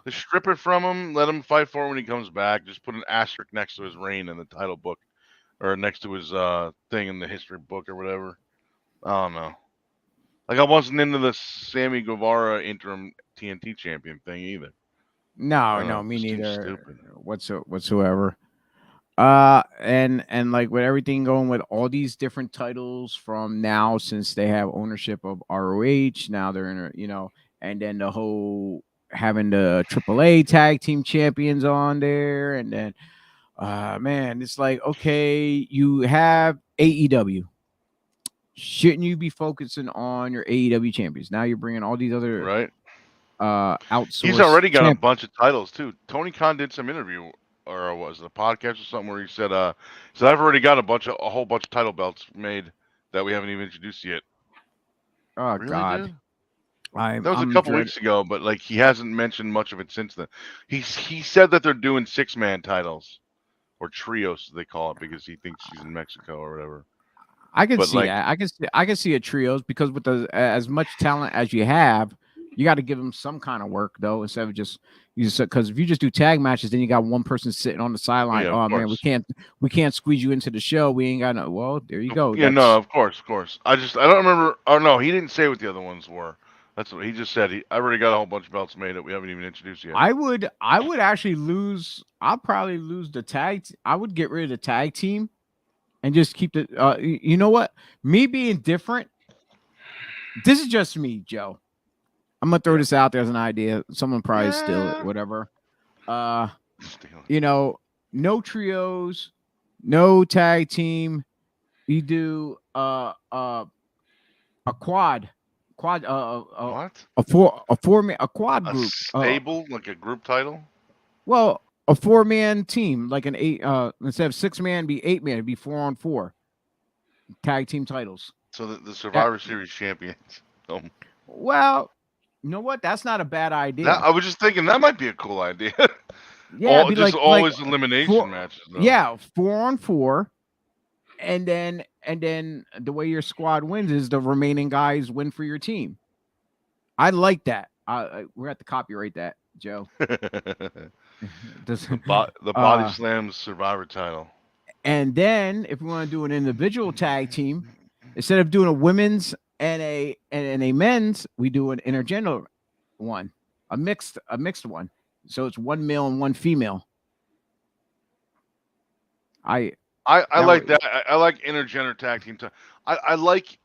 Just strip it from him. Let him fight for it when he comes back. Just put an asterisk next to his reign in the title book, or next to his thing in the history book or whatever. I don't know. Like I wasn't into the Sammy Guevara interim TNT champion thing either. No, me Just seems neither. stupid. Whatsoever. And like with everything going with all these different titles from now, since they have ownership of ROH, now they're in, and then the whole having the AAA tag team champions on there, and then, man, it's like, okay, you have AEW. Shouldn't you be focusing on your AEW champions? Now you're bringing all these other Right? outsourced. He's already got a champions. bunch of titles too. Tony Khan did some interview, or was it a podcast or something, where he said, "So I've already got a whole bunch of title belts made that we haven't even introduced yet." Oh Really, God, dude? I'm That was a I'm couple dread. weeks ago, but like he hasn't mentioned much of it since then. He said that they're doing 6-man titles or trios, they call it, because he thinks she's in Mexico or whatever. I can But see like, that. I can see a trios, because with as much talent as you have, you got to give them some kind of work though, instead of just because if you just do tag matches, then you got one person sitting on the sideline. yeah, of Oh man, we course. can't squeeze you into the show. We ain't got no. Well, there you go. Yeah, no, of course. I don't remember. Oh no, he didn't say what the other ones were. That's what he just said. I already got a whole bunch of belts made that we haven't even introduced yet. I would actually lose. I'll probably lose the tag. I would get rid of the tag team and just keep the. You know what? Me being different. This is just me, Joe. I'm gonna throw this out there as an idea. Someone probably steal it, whatever. No trios, no tag team. You do a quad, What? a four-man, a quad A group. stable, like a group title? Well, a 4-man team, like an 8. Instead of 6-man, be 8-man. It'd be 4-on-4 tag team titles. So the Survivor Series champions. Well, you know what? That's not a bad idea. I was just thinking that might be a cool idea. Yeah, just always elimination matches. Though. Yeah, 4-on-4, and then the way your squad wins is the remaining guys win for your team. I like that. We're at the copyright that, Joe. The BodySlams Survivor title. And then if we want to do an individual tag team, instead of doing a women's and a men's, we do an intergender one, a mixed one. So it's one male and one female. I like that. I like intergender tag team. I like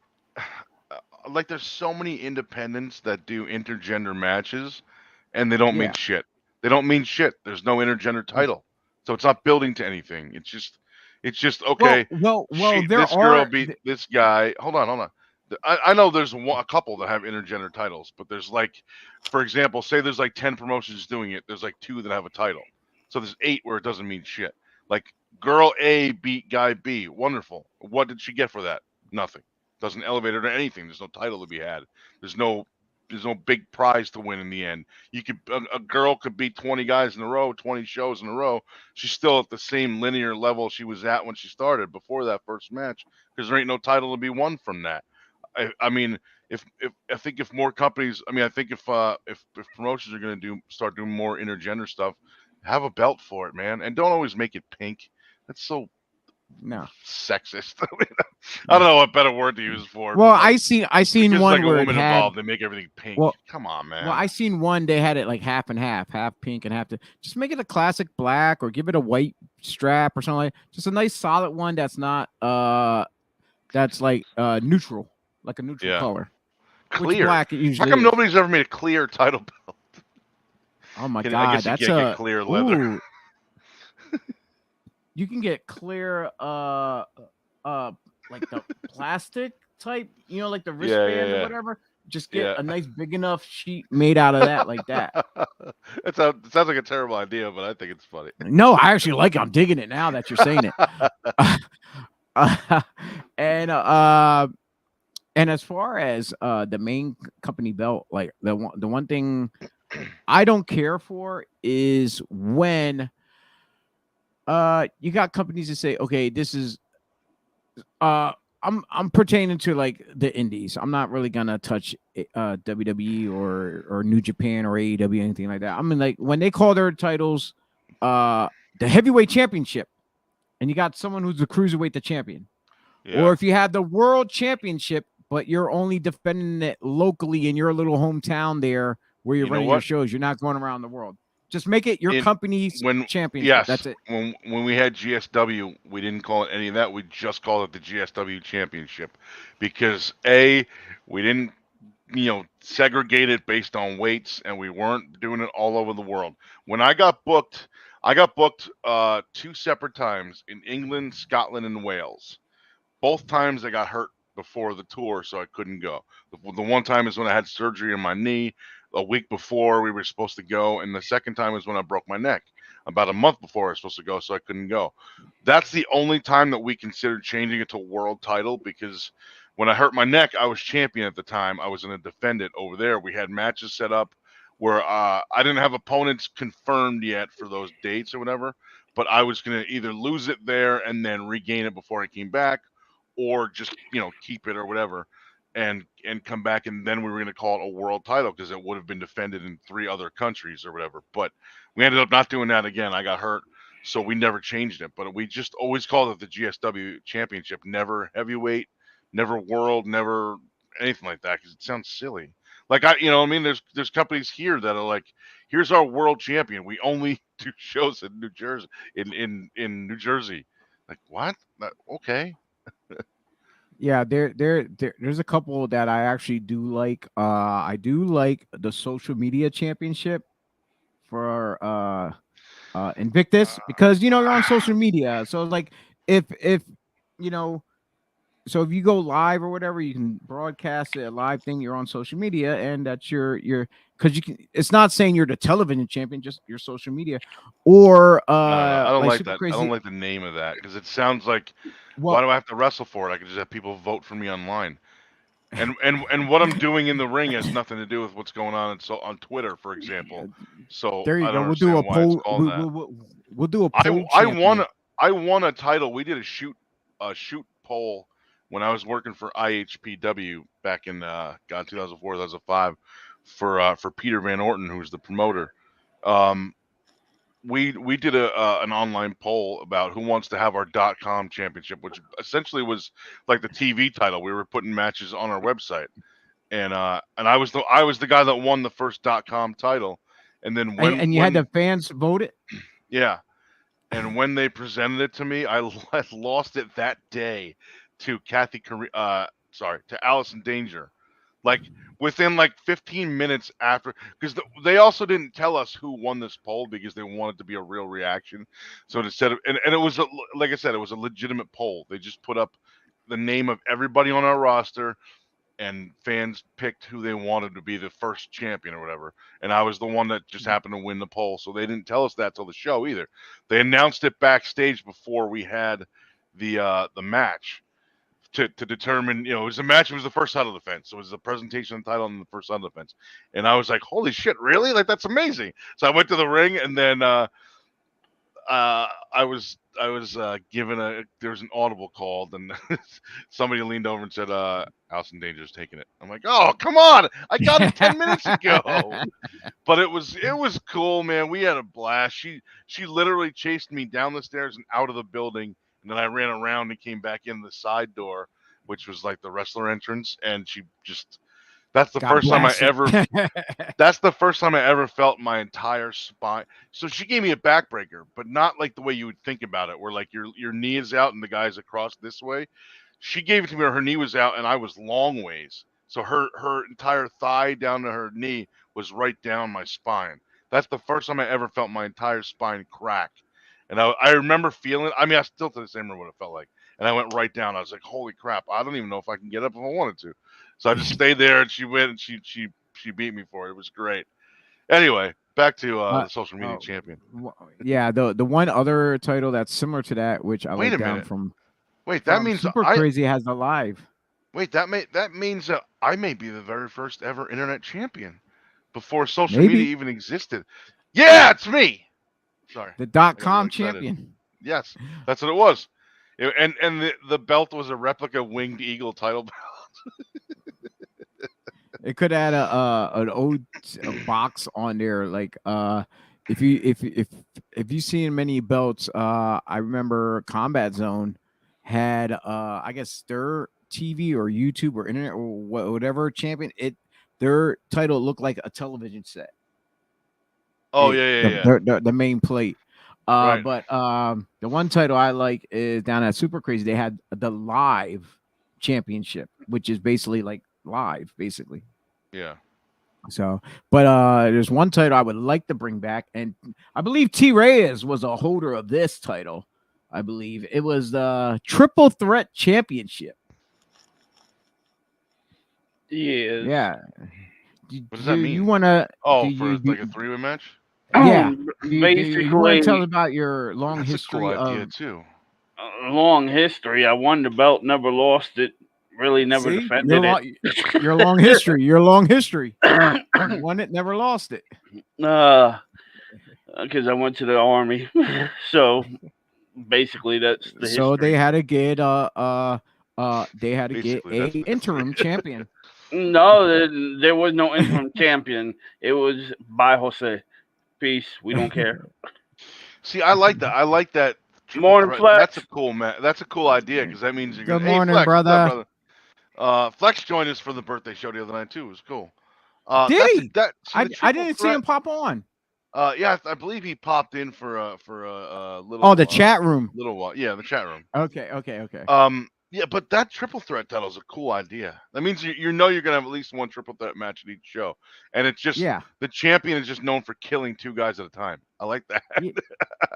there's so many independents that do intergender matches, and they don't mean shit. They don't mean shit. There's no intergender title, so it's not building to anything. It's just okay. Well, this girl beat this guy. Hold on. I know there's a couple that have intergender titles, but there's like, for example, say there's like 10 promotions doing it. There's like 2 that have a title. So there's 8 where it doesn't mean shit. Like girl A beat guy B. Wonderful. What did she get for that? Nothing. Doesn't elevate her to anything. There's no title to be had. There's no big prize to win in the end. You could a girl could beat 20 guys in a row, 20 shows in a row. She's still at the same linear level she was at when she started before that first match, because there ain't no title to be won from that. I mean, if more companies, I think if promotions are going to start doing more intergender stuff, have a belt for it, man, and don't always make it pink. That's so sexist. I don't know what better word to use for it. Well, I seen one like where a woman it had, involved, they make everything pink. Well, come on, man. Well, I seen one they had it like half and half pink and half just make it a classic black, or give it a white strap or something just a nice solid one that's not that's like neutral. Like a neutral color. Clear. Black usually How come nobody's ever made a clear title belt? Oh my God, I guess that's you can't get clear leather. You can get clear like the plastic type, like the wristband or whatever. Just get a nice big enough sheet made out of that like that. It sounds like a terrible idea, but I think it's funny. No, I actually like it. I'm digging it now that you're saying it. And as far as the main company belt, like the one thing I don't care for is when you got companies that say, okay, this is I'm pertaining to like the indies. I'm not really gonna touch WWE or New Japan or AEW, anything like that. I mean, like when they call their titles the heavyweight championship, and you got someone who's the cruiserweight the champion, or if you have the world championship, but you're only defending it locally in your little hometown there where you're running your shows. You're not going around the world. Just make it your company's championship. Yes, that's it. When we had GSW, we didn't call it any of that. We just called it the GSW Championship because we didn't, segregate it based on weights, and we weren't doing it all over the world. When I got booked 2 separate times in England, Scotland, and Wales. Both times I got hurt before the tour, so I couldn't go. The one time is when I had surgery on my knee a week before we were supposed to go, and the second time is when I broke my neck about a month before I was supposed to go, so I couldn't go. That's the only time that we considered changing it to world title, because when I hurt my neck, I was champion at the time. I was going to defend it over there. We had matches set up where I didn't have opponents confirmed yet for those dates or whatever, but I was going to either lose it there and then regain it before I came back, or just keep it or whatever, and come back, and then we were going to call it a world title because it would have been defended in 3 other countries or whatever. But we ended up not doing that again. I got hurt, so we never changed it. But we just always called it the GSW Championship, never heavyweight, never world, never anything like that, because it sounds silly. Like there's companies here that are like, here's our world champion. We only do shows in New Jersey, in New Jersey. Like, what? Okay. Yeah, there's a couple that I actually do like. I do like the social media championship for Invictus, because you're on social media. So like if so if you go live or whatever, you can broadcast a live thing. You're on social media, and that's your because you can. It's not saying you're the television champion, just your social media. Or no, I don't like that. Crazy. I don't like the name of that because it sounds like, why do I have to wrestle for it? I could just have people vote for me online. And what I'm doing in the ring has nothing to do with what's going on on Twitter, for example. So there you I go. don't We'll do a poll. We'll do a poll. I won a title. We did a shoot poll when I was working for IHPW back in 2004, 2005 for Peter Van Orton, who's the promoter. We did an online poll about who wants to have our .com championship, which essentially was like the TV title. We were putting matches on our website, and I was the guy that won the first .com title, and then when had the fans vote it. Yeah, and when they presented it to me, I lost it that day to to Allison Danger. Like within like 15 minutes after, because they also didn't tell us who won this poll because they wanted to be a real reaction. So instead of, and it was like I said, it was a legitimate poll. They just put up the name of everybody on our roster, and fans picked who they wanted to be the first champion or whatever. And I was the one that just happened to win the poll. So they didn't tell us that till the show either. They announced it backstage before we had the match. To determine, it was a match. It was the first title defense. So it was the presentation of the title and the first title defense. And I was like, holy shit, really? Like, that's amazing. So I went to the ring, and then I was given there was an audible called, and somebody leaned over and said, Allison Danger's taking it. I'm like, oh, come on. I got it 10 minutes ago. But it was cool, man. We had a blast. She literally chased me down the stairs and out of the building. And then I ran around and came back in the side door, which was like the wrestler entrance. And she just, that's the first time I ever felt my entire spine. So she gave me a backbreaker, but not like the way you would think about it, where like your knee is out and the guy's across this way. She gave it to me where her knee was out and I was long ways. So her entire thigh down to her knee was right down my spine. That's the first time I ever felt my entire spine crack. And I remember feeling, I mean, I still to the same remember what it felt like. And I went right down. I was like, holy crap, I don't even know if I can get up if I wanted to. So I just stayed there, and she went, and she beat me for it. It was great. Anyway, back to the social media champion. Yeah, the one other title that's similar to that, which I Wait like a down minute. from. Wait, that means Super Crazy has the live. Wait, that means that I may be the very first ever internet champion before social Maybe. media even existed. Yeah, it's me. Sorry. The I got .com really excited. champion. Yes, that's what it was. And the belt was a replica winged eagle title belt. It could add an old box on there, like if you seen many belts, I remember Combat Zone had I guess their TV or YouTube or internet or whatever champion, their title looked like a television set. Oh yeah. The main plate. Right. But the one title I like is down at Super Crazy. They had the live championship, which is basically like live, basically. Yeah. So, but there's one title I would like to bring back, and I believe T. Reyes was a holder of this title. I believe it was the Triple Threat Championship. Yes. Yeah. What does that mean? You want to? Oh, like a three-way match? Yeah. Basically, you want to tell us about your long That's history a cool idea of too. Long history. I won the belt, never lost it. Really, never defended it. Your long history. Your long history. Won it, never lost it. Because I went to the army. So basically, that's the so history. they had to get a interim champion. No, there was no interim champion. It was by Jose. Peace. We don't care. See, I like that. I like that. Morning, Flex. That's a cool That's a cool idea because that means you're Good gonna. morning, Flex, brother. what's up, brother. Flex joined us for the birthday show the other night too. It was cool. Did he? I didn't see threat, him pop on. Yeah, I believe he popped in for a little. Oh, the chat room. Little while. Yeah, the chat room. Okay. Yeah, but that triple threat title is a cool idea. That means you know you're gonna have at least one triple threat match at each show, and it's just the champion is just known for killing two guys at a time. I like that.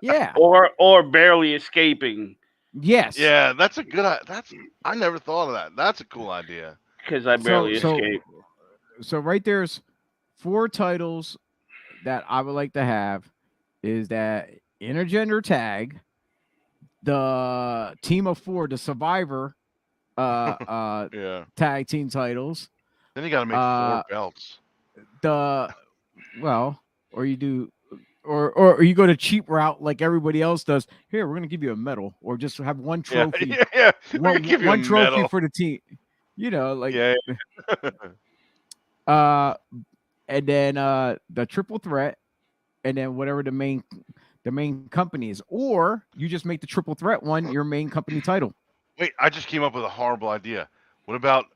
Yeah. Or barely escaping. Yes. Yeah, that's a good. I never thought of that. That's a cool idea. Because I barely escaped. So right there's 4 titles that I would like to have is that intergender tag, the team of 4, the Survivor tag team titles. Then you got to make 4 belts. Or you do, or you go to cheap route like everybody else does. Here, we're gonna give you a medal, or just have one trophy. Yeah. One trophy for the team. You know, like and then the triple threat, and then whatever the main company is, or you just make the triple threat one your main company title. Wait, I just came up with a horrible idea. What about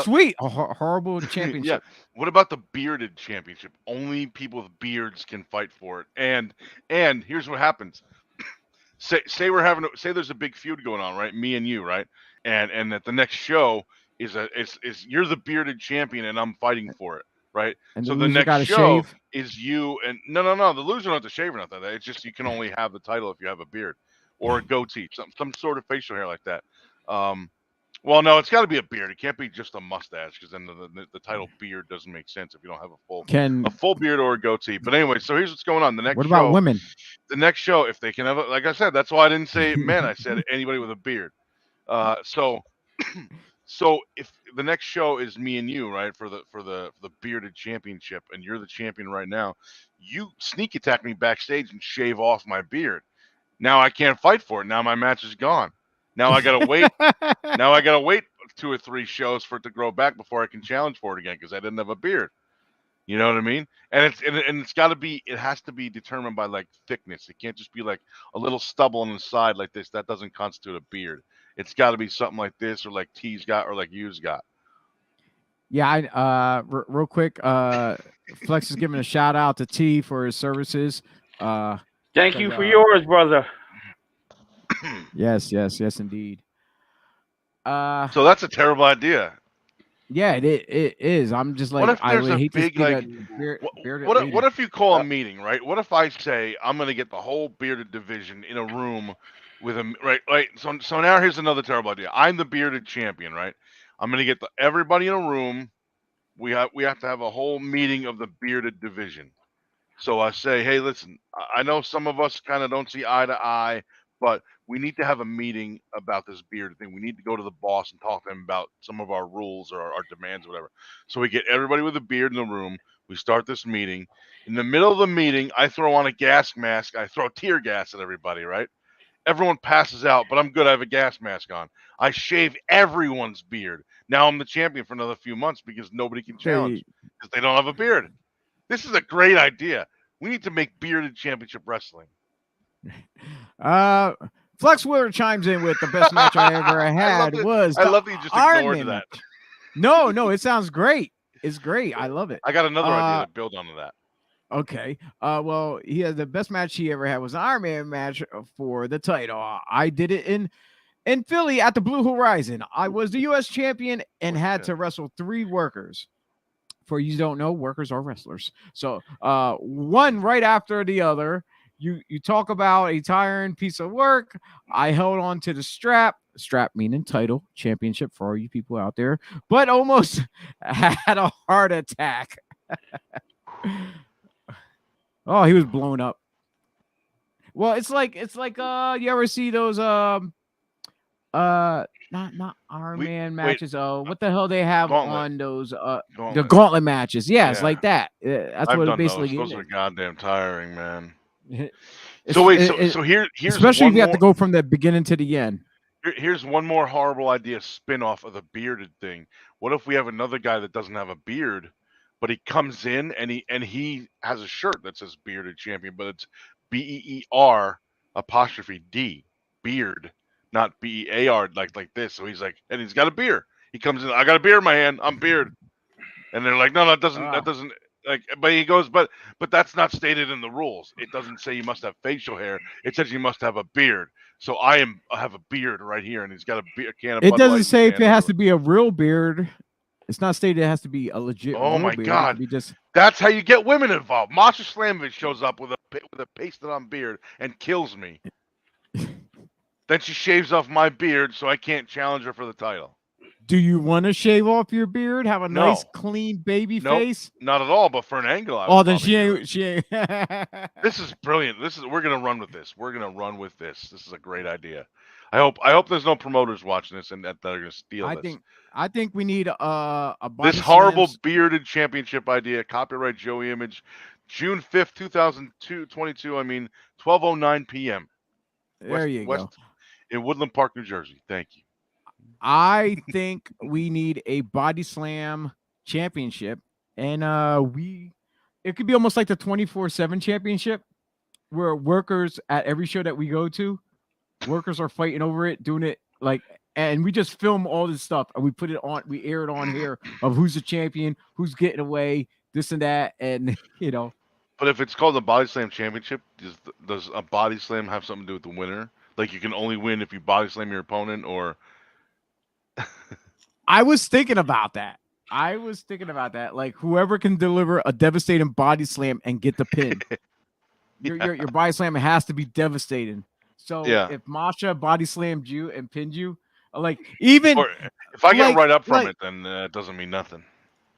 sweet a horrible championship? Yeah. What about the bearded championship? Only people with beards can fight for it. And here's what happens. Say there's a big feud going on, right? Me and you, right? And that the next show is you're the bearded champion and I'm fighting for it, right? And so the next show is you and no, the loser don't have to shave or nothing. It's just you can only have the title if you have a beard or a goatee, some sort of facial hair like that. Well, no, it's got to be a beard. It can't be just a mustache because then the title beard doesn't make sense if you don't have a full beard or a goatee. But anyway, so here's what's going on. What about women? The next show, if they can have like I said, that's why I didn't say men. I said anybody with a beard. So if the next show is me and you, right, for the bearded championship, and you're the champion right now, you sneak attack me backstage and shave off my beard. Now I can't fight for it. Now my match is gone. Now I gotta wait. Now I gotta wait 2 or 3 shows for it to grow back before I can challenge for it again because I didn't have a beard. You know what I mean? And it's got to be. It has to be determined by like thickness. It can't just be like a little stubble on the side like this. That doesn't constitute a beard. It's got to be something like this, or like T's got, or like you's got. Yeah, real quick. Flex is giving a shout out to T for his services. Thank you for yours, brother. Yes, indeed. So that's a terrible idea. Yeah, it is. I'm just like, what if there's I would hate big to see like? that What if you call a meeting, right? What if I say I'm going to get the whole bearded division in a room with a right? So now here's another terrible idea. I'm the bearded champion, right? I'm gonna get everybody in a room. We have to have a whole meeting of the bearded division. So I say, hey, listen, I know some of us kind of don't see eye to eye, but we need to have a meeting about this beard thing. We need to go to the boss and talk to him about some of our rules or our demands or whatever. So we get everybody with a beard in the room. We start this meeting. In the middle of the meeting, I throw on a gas mask. I throw tear gas at everybody, right? Everyone passes out, but I'm good. I have a gas mask on. I shave everyone's beard. Now I'm the champion for another few months because nobody can challenge because they don't have a beard. This is a great idea. We need to make bearded championship wrestling. Flex Wheeler chimes in with the best match I ever had was I love that you just ignored that. No, it sounds great. It's great. I love it. I got another idea to build onto that. Okay. Well, he had the best match he ever had was an Iron Man match for the title. I did it in Philly at the Blue Horizon. I was the U.S. champion and had to wrestle 3 workers. For you don't know, workers are wrestlers. So one right after the other. You talk about a tiring piece of work. I held on to the strap meaning title, championship for all you people out there, but almost had a heart attack. Oh, he was blown up. Well, it's like you ever see those not Iron Man matches. What the hell they have on those the gauntlet matches? Yeah, it's like that. That's what it basically is. Those are goddamn tiring, man. So here's especially if you have to go from the beginning to the end. Here's one more horrible idea spin-off of the bearded thing. What if we have another guy that doesn't have a beard, but he comes in and he has a shirt that says bearded champion, but it's BEER''D, beard, not BEAR, like this. So he's like, and he's got a beer. He comes in, I got a beer in my hand, I'm beard. And they're like, no, that doesn't like, but he goes, but that's not stated in the rules. It doesn't say you must have facial hair. It says you must have a beard. So I have a beard right here, and he's got a can of Bud Light. It doesn't say if it has to be a real beard. It's not stated it has to be a legit. Oh my beard. God! That's how you get women involved. Masha Slamovich shows up with a pasted on beard and kills me. Then she shaves off my beard, so I can't challenge her for the title. Do you want to shave off your beard? Have a nice, clean baby face? Not at all. But for an angle, then she ain't. This is brilliant. We're gonna run with this. This is a great idea. I hope there's no promoters watching this and that are gonna steal this. I think we need a this horrible bearded championship idea. Copyright Joey Image, June 5th, 2022. I mean, 12:09 p.m. There you go. In Woodland Park, New Jersey. Thank you. I think we need a Body Slam championship, and it could be almost like the 24/7 championship, where workers at every show that we go to, workers are fighting over it, doing it like, and we just film all this stuff and we put it on, we air it on here of who's the champion, who's getting away, this and that, and you know. But if it's called the Body Slam Championship, does a Body Slam have something to do with the winner? Like you can only win if you body slam your opponent, or I was thinking about that. Like whoever can deliver a devastating body slam and get the pin. Your body slam has to be devastating. So if Masha body slammed you and pinned you, like even or if I get right up from it, then it doesn't mean nothing.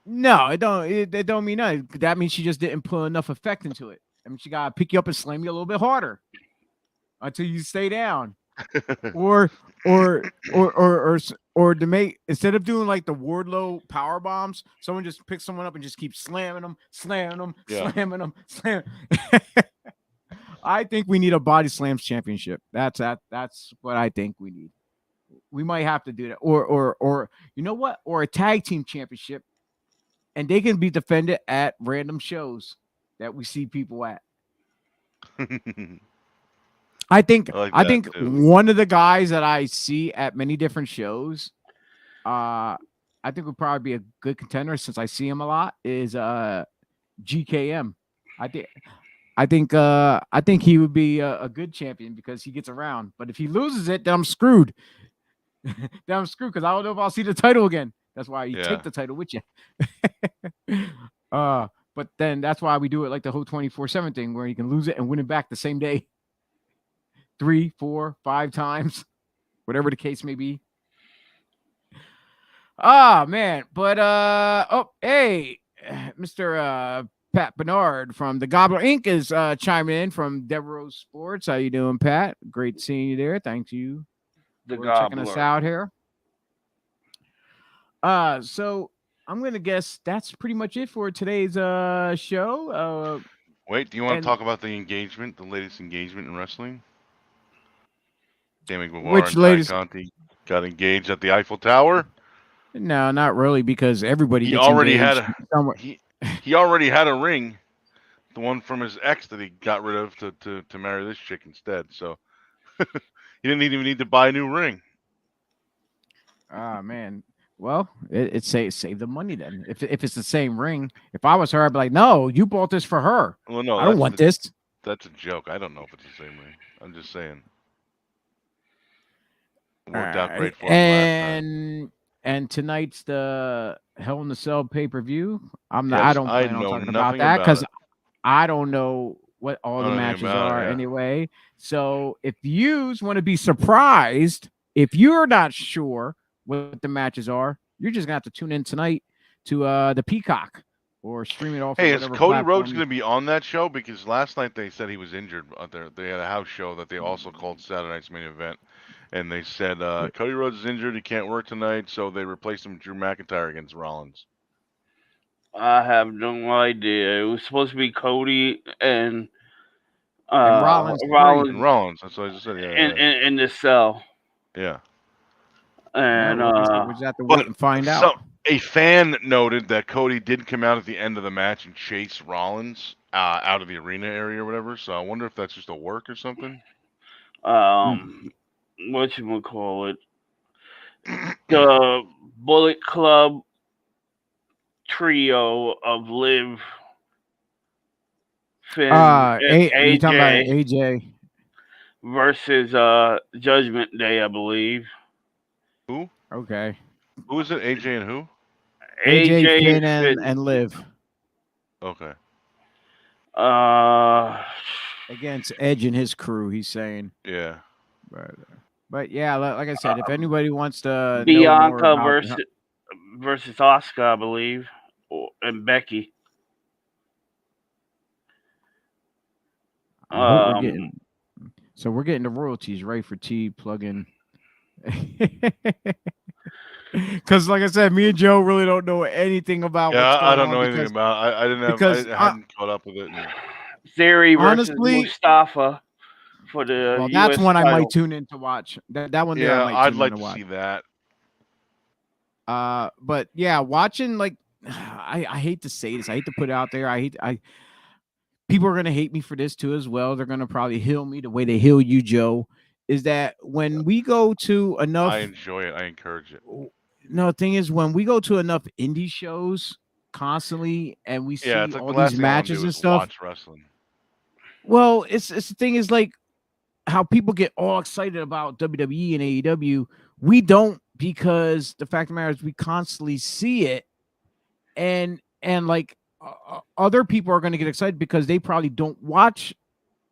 No, it don't mean nothing. That means she just didn't put enough effect into it. I mean, she gotta pick you up and slam you a little bit harder until you stay down. or to make, instead of doing like the Wardlow power bombs, someone just picks someone up and just keeps slamming them. I think we need a Body Slams championship. That's what I think we need. We might have to do that, or you know what, or a tag team championship, and they can be defended at random shows that we see people at. I think one of the guys that I see at many different shows, I think would probably be a good contender since I see him a lot, is GKM. I think he would be a good champion because he gets around. But if he loses it, then I'm screwed. Because I don't know if I'll see the title again. That's why you take the title with you. But then that's why we do it like the whole 24/7 thing, where you can lose it and win it back the same day. 3, 4, 5 times, whatever the case may be. Oh man, but hey, Mr. Pat Bernard from the Gobbler Inc. is chiming in from Devereaux Sports. How you doing, Pat? Great seeing you there. Thank you The for checking us Gobbler. out here. So I'm gonna guess that's pretty much it for today's show. Wait, do you want to And talk about the engagement, the latest engagement in wrestling? Damon Guevara which and Ty latest? Conti got engaged at the Eiffel Tower. No, not really, because everybody He gets already had engaged a somewhere. he already had a ring, the one from his ex that he got rid of to marry this chick instead. So he didn't even need to buy a new ring. Ah man. Well, it save the money then. If it's the same ring, if I was her, I'd be like, no, you bought this for her. Well, no, I don't want this. that's a joke. I don't know if it's the same ring. I'm just saying. It worked out great for him last time. And tonight's the Hell in the Cell pay-per-view. I Yes, don't I plan on know talking about nothing that about because it. I don't know what all I the don't know anything matches about it, are yeah. anyway. So if yous want to be surprised, if you're not sure what the matches are, you're just gonna have to tune in tonight to the Peacock or stream it off Hey, of is whatever Cody platform. Rhodes going to be on that show? Because last night they said he was injured. They had a house show that they also called Saturday Night's Main Event, and they said Cody Rhodes is injured. He can't work tonight, so they replaced him with Drew McIntyre against Rollins. I have no idea. It was supposed to be Cody and Rollins 3. And Rollins Rollins, that's what I just said. in the cell. Yeah. Well, And we just have to wait and find out. A fan noted that Cody did come out at the end of the match and chase Rollins out of the arena area or whatever. So I wonder if that's just a work or something. whatchamacallit, the Bullet Club trio of Liv, Finn, you talking about AJ AJ? versus Judgment Day, I believe. Who? Okay. Who is it? AJ and who? AJ, Finn, and Liv Okay. against Edge and his crew. He's saying. Yeah. But yeah, like I said, if anybody wants to Bianca know more about versus Asuka, I believe, and Becky. I hope we're getting. So we're getting the royalties right for T plug-in. Because, like I said, me and Joe really don't know anything about. Yeah, what's going I don't on know anything about. I didn't have. because I hadn't caught up with it. Theory versus honestly, Mustafa for the well, US that's one title. I might tune in to watch. That one there, Yeah, I might I'd tune like in to watch. see that. But yeah, watching like I hate to say this, I hate to put it out there. People are gonna hate me for this too as well. They're gonna probably heal me the way they heal you, Joe. Is that when we go to enough? I enjoy it. I encourage it. No, the thing is, when we go to enough indie shows constantly and we see It's like all the last these thing I wanna matches do and is stuff. watch wrestling. Well, it's the thing is like how people get all excited about WWE and AEW. We don't, because the fact of the matter is we constantly see it, and like other people are going to get excited because they probably don't watch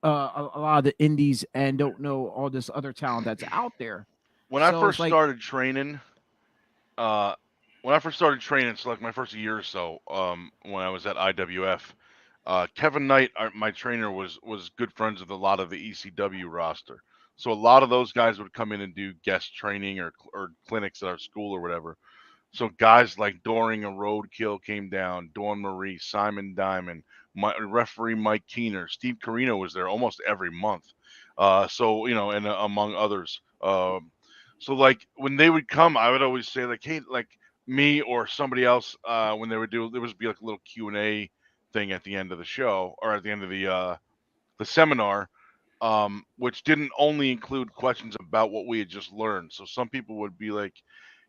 a lot of the indies and don't know all this other talent that's out there. When I first started training, it's like my first year or so, when I was at IWF, Kevin Knight, my trainer, was good friends with a lot of the ECW roster. So a lot of those guys would come in and do guest training or clinics at our school or whatever. So guys like Doring and Roadkill came down, Dawn Marie, Simon Diamond, referee Mike Keener, Steve Carino was there almost every month. So and among others. So like when they would come, I would always say like, hey, like me or somebody else, when they would do, there would be like a little Q&A thing at the end of the show or at the end of the seminar, which didn't only include questions about what we had just learned. So some people would be like,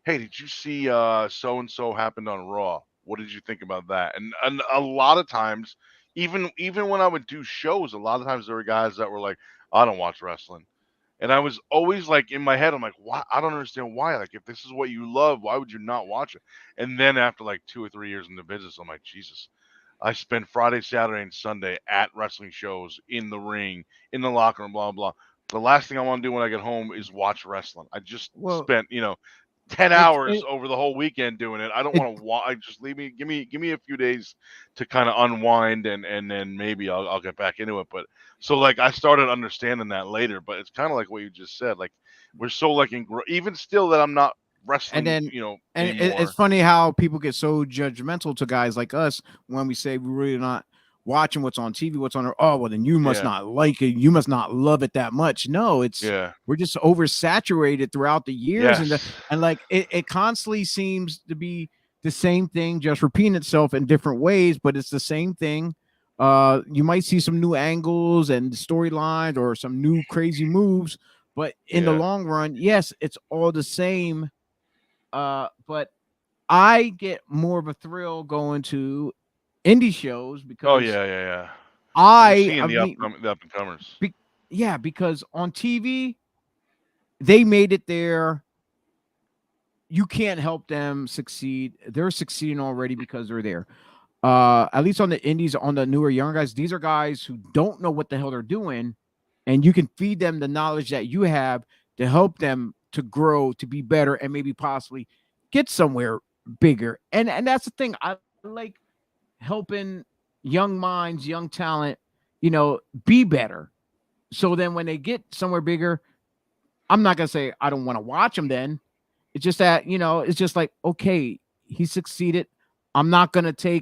hey, did you see so and so happened on Raw? What did you think about that? And a lot of times, even when I would do shows, a lot of times there were guys that were like, I don't watch wrestling. And I was always like in my head, I'm like, why? I don't understand why. Like, if this is what you love, why would you not watch it? And then after like 2 or 3 years in the business, I'm like, Jesus, I spend Friday, Saturday, and Sunday at wrestling shows, in the ring, in the locker room, blah, blah. The last thing I want to do when I get home is watch wrestling. I just spent, 10 It's- hours it- over the whole weekend doing it. I don't it- want to watch. Just give me a few days to kind of unwind, and then maybe I'll get back into it. But so like I started understanding that later, but it's kind of like what you just said. Like we're so like even still that I'm not and wrestling, then anymore. it's funny how people get so judgmental to guys like us when we say we're really not watching what's on TV, what's on. Oh, well, then you must Yeah. not like it. You must not love it that much. No, it's Yeah. we're just oversaturated throughout the years, Yes. and like it constantly seems to be the same thing, just repeating itself in different ways, but it's the same thing. You might see some new angles and storylines or some new crazy moves, but in the Yeah. long run, yes, it's all the same. But I get more of a thrill going to indie shows because Oh yeah, yeah, yeah. You're I seeing mean, the up and comers. yeah, because on TV they made it there. You can't help them succeed. They're succeeding already because they're there. At least on the indies, on the newer young guys, these are guys who don't know what the hell they're doing, and you can feed them the knowledge that you have to help them to grow, to be better, and maybe possibly get somewhere bigger. And that's the thing. I like helping young minds, young talent, be better. So then when they get somewhere bigger, I'm not gonna say I don't want to watch them then. It's just that, it's just like, okay, he succeeded. I'm not gonna do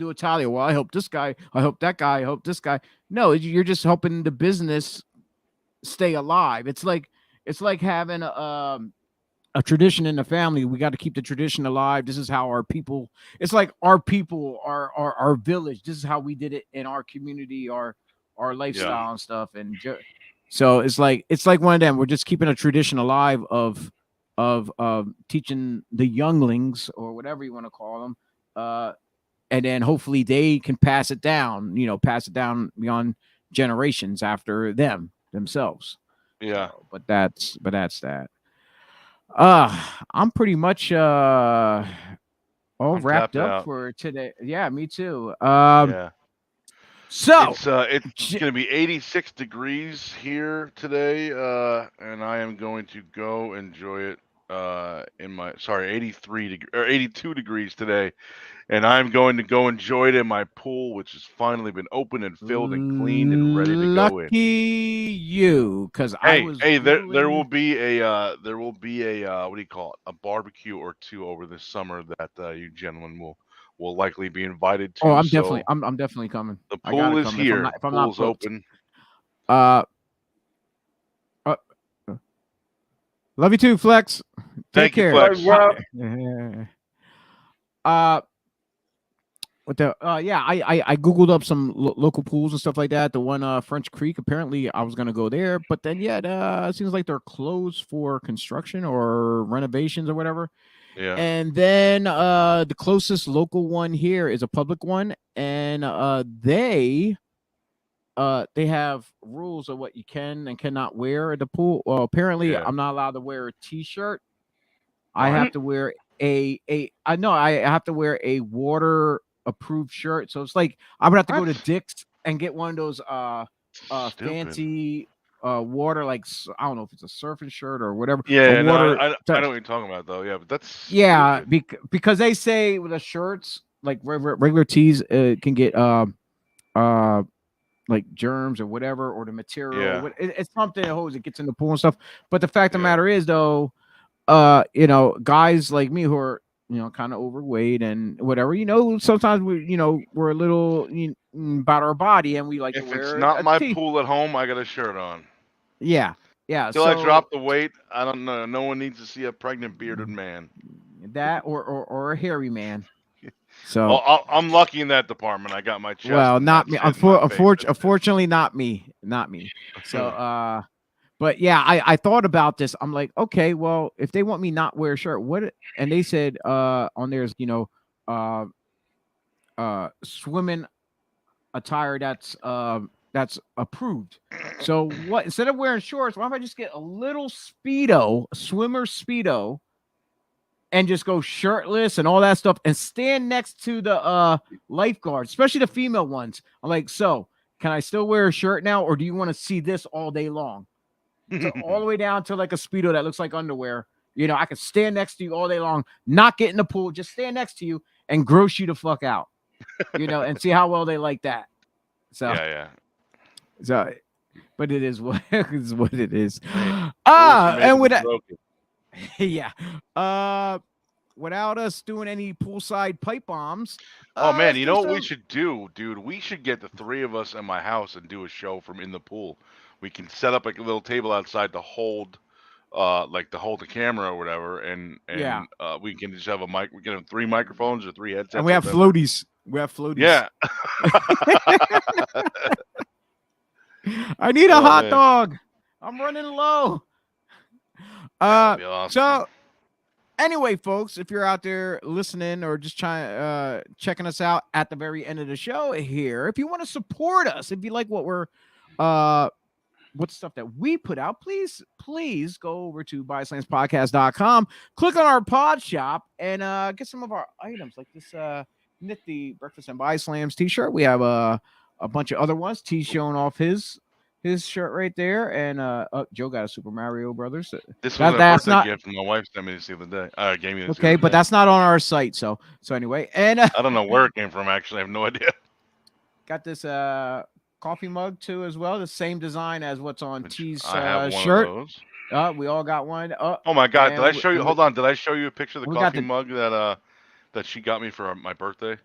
a tally. Well, I hope this guy, I hope that guy, I hope this guy. No, you're just helping the business stay alive. It's like having a tradition in the family. We got to keep the tradition alive. This is how our people. It's like our people, our village. This is how we did it in our community, our lifestyle and stuff. And so it's like one of them. We're just keeping a tradition alive of teaching the younglings or whatever you want to call them. And then hopefully they can pass it down, beyond generations after themselves. Yeah. So, but that's that. I'm pretty much all I'm wrapped tapped up out. for today. Yeah, me too. Yeah. So It's going to be 86 degrees here today, and I am going to go enjoy it. 82 degrees today, and I'm going to go enjoy it in my pool, which has finally been opened and filled and cleaned and ready to go in. Lucky you, because I was there will be a what do you call it, a barbecue or two over this summer that you gentlemen will likely be invited to. Oh, I'm so definitely I'm definitely coming. the I gotta pool is come here. if I'm not Pool's booked. open. Love you too, Flex. Take Thank you, care. Flex. What the? Yeah, I googled up some local pools and stuff like that. The one French Creek. Apparently, I was gonna go there, but then it seems like they're closed for construction or renovations or whatever. Yeah. And then the closest local one here is a public one, and they have rules of what you can and cannot wear at the pool. Well, apparently, Yeah. I'm not allowed to wear a t-shirt. I have to wear I have to wear a water approved shirt. So it's like I would have to go to Dick's and get one of those fancy water, like I don't know if it's a surfing shirt or whatever. Yeah, water I know what you're talking about though. Yeah, but that's because they say with the shirts, like regular tees can get like germs or whatever, or the material. Yeah. It's something that it gets in the pool and stuff. But the fact of the matter is though, guys like me who are kind of overweight and whatever, sometimes we're a little about our body, and we like if to wear it's not my tee. pool at home, I got a shirt on. Yeah. Till I drop the weight, I don't know. No one needs to see a pregnant bearded man. That or a hairy man. So I'm lucky in that department. I got my chest. Well, not me. Unfortunately, not me. So but yeah, I thought about this. I'm like, okay, well, if they want me not wear a shirt, what? And they said on there's swimming attire that's approved. So what? Instead of wearing shorts, why don't I just get a little speedo, a swimmer speedo, and just go shirtless and all that stuff, and stand next to the lifeguards, especially the female ones. I'm like, so can I still wear a shirt now, or do you want to see this all day long? So all the way down to like a speedo that looks like underwear, You know, I could stand next to you all day long, not get in the pool, just stand next to you and gross you the fuck out. You know, and see how well they like that. So Yeah. so, but it is what is what it is. Hey, rules are made And to with be that, broken. yeah. Without us doing any poolside pipe bombs. Oh man, let's you do know what we some- should do, dude? We should get the three of us in my house and do a show from in the pool. We can set up like a little table outside to hold, to hold the camera or whatever, and Yeah. we can just have a mic. We can have 3 microphones or 3 headsets. And we have whatever. floaties. We have floaties. Yeah. I need a Oh, hot man. dog. I'm running low. That'd be awesome. So anyway, folks, if you're out there listening or just checking us out at the very end of the show here, if you want to support us, if you like what we're what stuff that we put out, please go over to BodySlamsPodcast.com, click on our pod shop, and get some of our items like this nifty Breakfast and Body Slams t-shirt. We have a bunch of other ones. T showing off his shirt right there, and Joe got a Super Mario Brothers. This was a that's birthday not gift my wife sent me this the other day. Gave me this. okay, but that's not on our site. So anyway, and I don't know where it came from. Actually, I have no idea. got this coffee mug too as well. The same design as what's on T's I have one shirt. of those. We all got one. Oh my God! Did I show you? and Hold on. Did I show you a picture of the we got coffee the- mug that she got me for my birthday?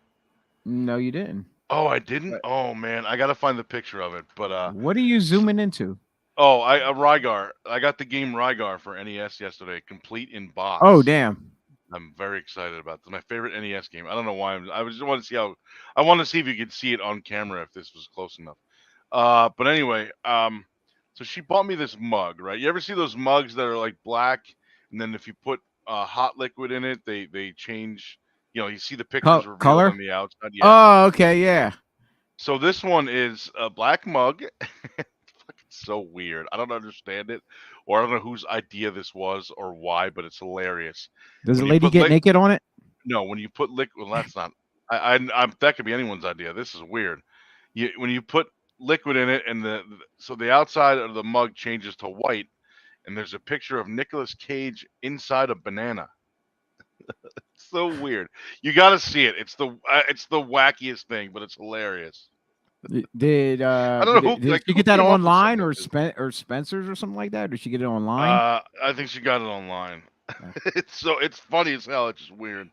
No, you didn't. Oh, I didn't. Oh man, I gotta find the picture of it. But What are you zooming into? oh, Rygar. I got the game Rygar for NES yesterday, complete in box. Oh, damn. I'm very excited about this. My favorite NES game. I don't know why. I just want to see how. I want to see if you could see it on camera if this was close enough. But anyway, so she bought me this mug, right? You ever see those mugs that are like black, and then if you put hot liquid in it, they change. You know, you see the pictures revealed color on the outside. Yeah. Oh, okay, yeah. So this one is a black mug. It's so weird. I don't understand it, or I don't know whose idea this was or why, but it's hilarious. Does the When you lady put get naked on it? No, when you put liquid, well, that's not. I that could be anyone's idea. This is weird. When you put liquid in it, and so the outside of the mug changes to white, and there's a picture of Nicolas Cage inside a banana. It's so weird. You got to see it. It's the wackiest thing, but it's hilarious. Did I don't know did like, she who get that came up with online something or Spencer's or something like that? Or did she get it online? I think she got it online. It's funny as hell. It's just weird.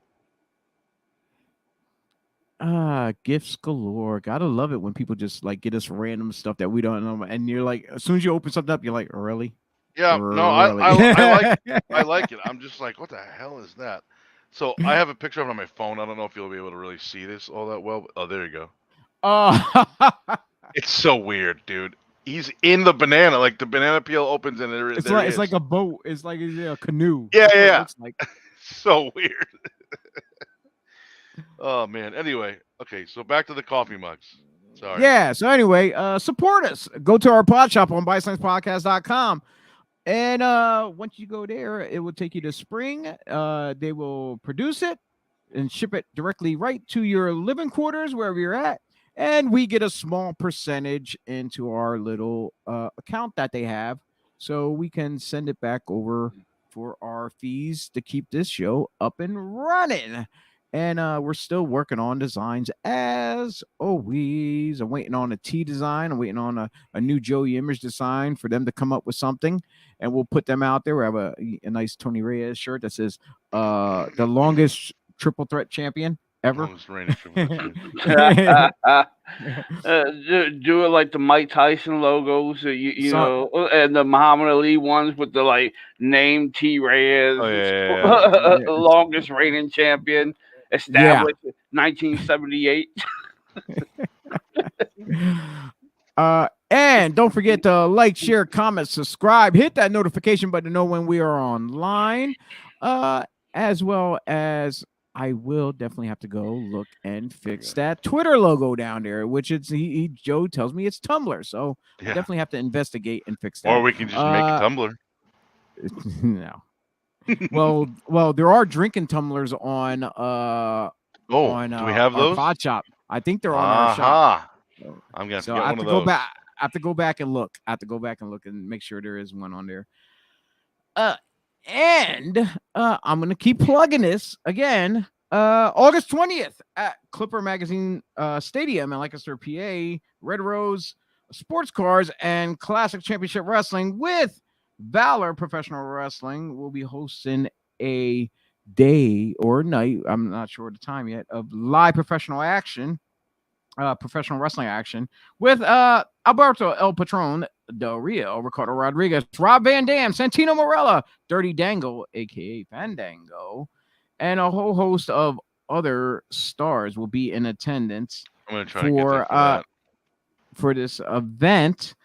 Gifts galore. Gotta love it when people just like get us random stuff that we don't know, and you're like, as soon as you open something up, you're like, really? Yeah, no, Really? I like it. I'm just like, what the hell is that? So I have a picture of it on my phone. I don't know if you'll be able to really see this all that well. Oh, there you go. Oh, It's so weird, dude. He's in the banana, like the banana peel opens and there it's is. like a boat. It's like a canoe. Yeah, That's what it yeah. looks like. So weird. Oh man. Anyway, okay, so back to the coffee mugs. Sorry. Yeah. So anyway, support us. Go to our pod shop on BodySlamsPodcast.com. And once you go there, it will take you to Spring. They will produce it and ship it directly right to your living quarters, wherever you're at. And we get a small percentage into our little account that they have. So we can send it back over for our fees to keep this show up and running. And we're still working on designs as always. I'm waiting on a T design. I'm waiting on a new Joey Image design for them to come up with something. And we'll put them out there. We have a nice Tony Reyes shirt that says the longest triple threat champion ever. Longest reigning triple threat Do it like the Mike Tyson logos, you know, and the Muhammad Ali ones with the like name T Reyes, Oh, yeah. longest reigning champion, established in 1978. And don't forget to like, share, comment, subscribe, hit that notification button to know when we are online. As well as I will definitely have to go look and fix that Twitter logo down there, which it's Joe tells me it's Tumblr. So I definitely have to investigate and fix that. Or we can just make a Tumblr. No. well, there are drinking tumblers on do we have those? Pod shop. I think they're on our shop. I'm gonna have So to get I have one to of go those. back. I have to go back and look. And make sure there is one on there. And I'm going to keep plugging this again. August 20th at Clipper Magazine Stadium in Lancaster, PA, Red Rose Sports Cars and Classic Championship Wrestling with Valor Professional Wrestling will be hosting a day or night, I'm not sure the time yet, of live professional wrestling action with Alberto El Patron Del Rio, Ricardo Rodriguez, Rob Van Dam, Santino Morella, Dirty Dango, aka Fandango, and a whole host of other stars will be in attendance I'm gonna try to get there for that. for this event.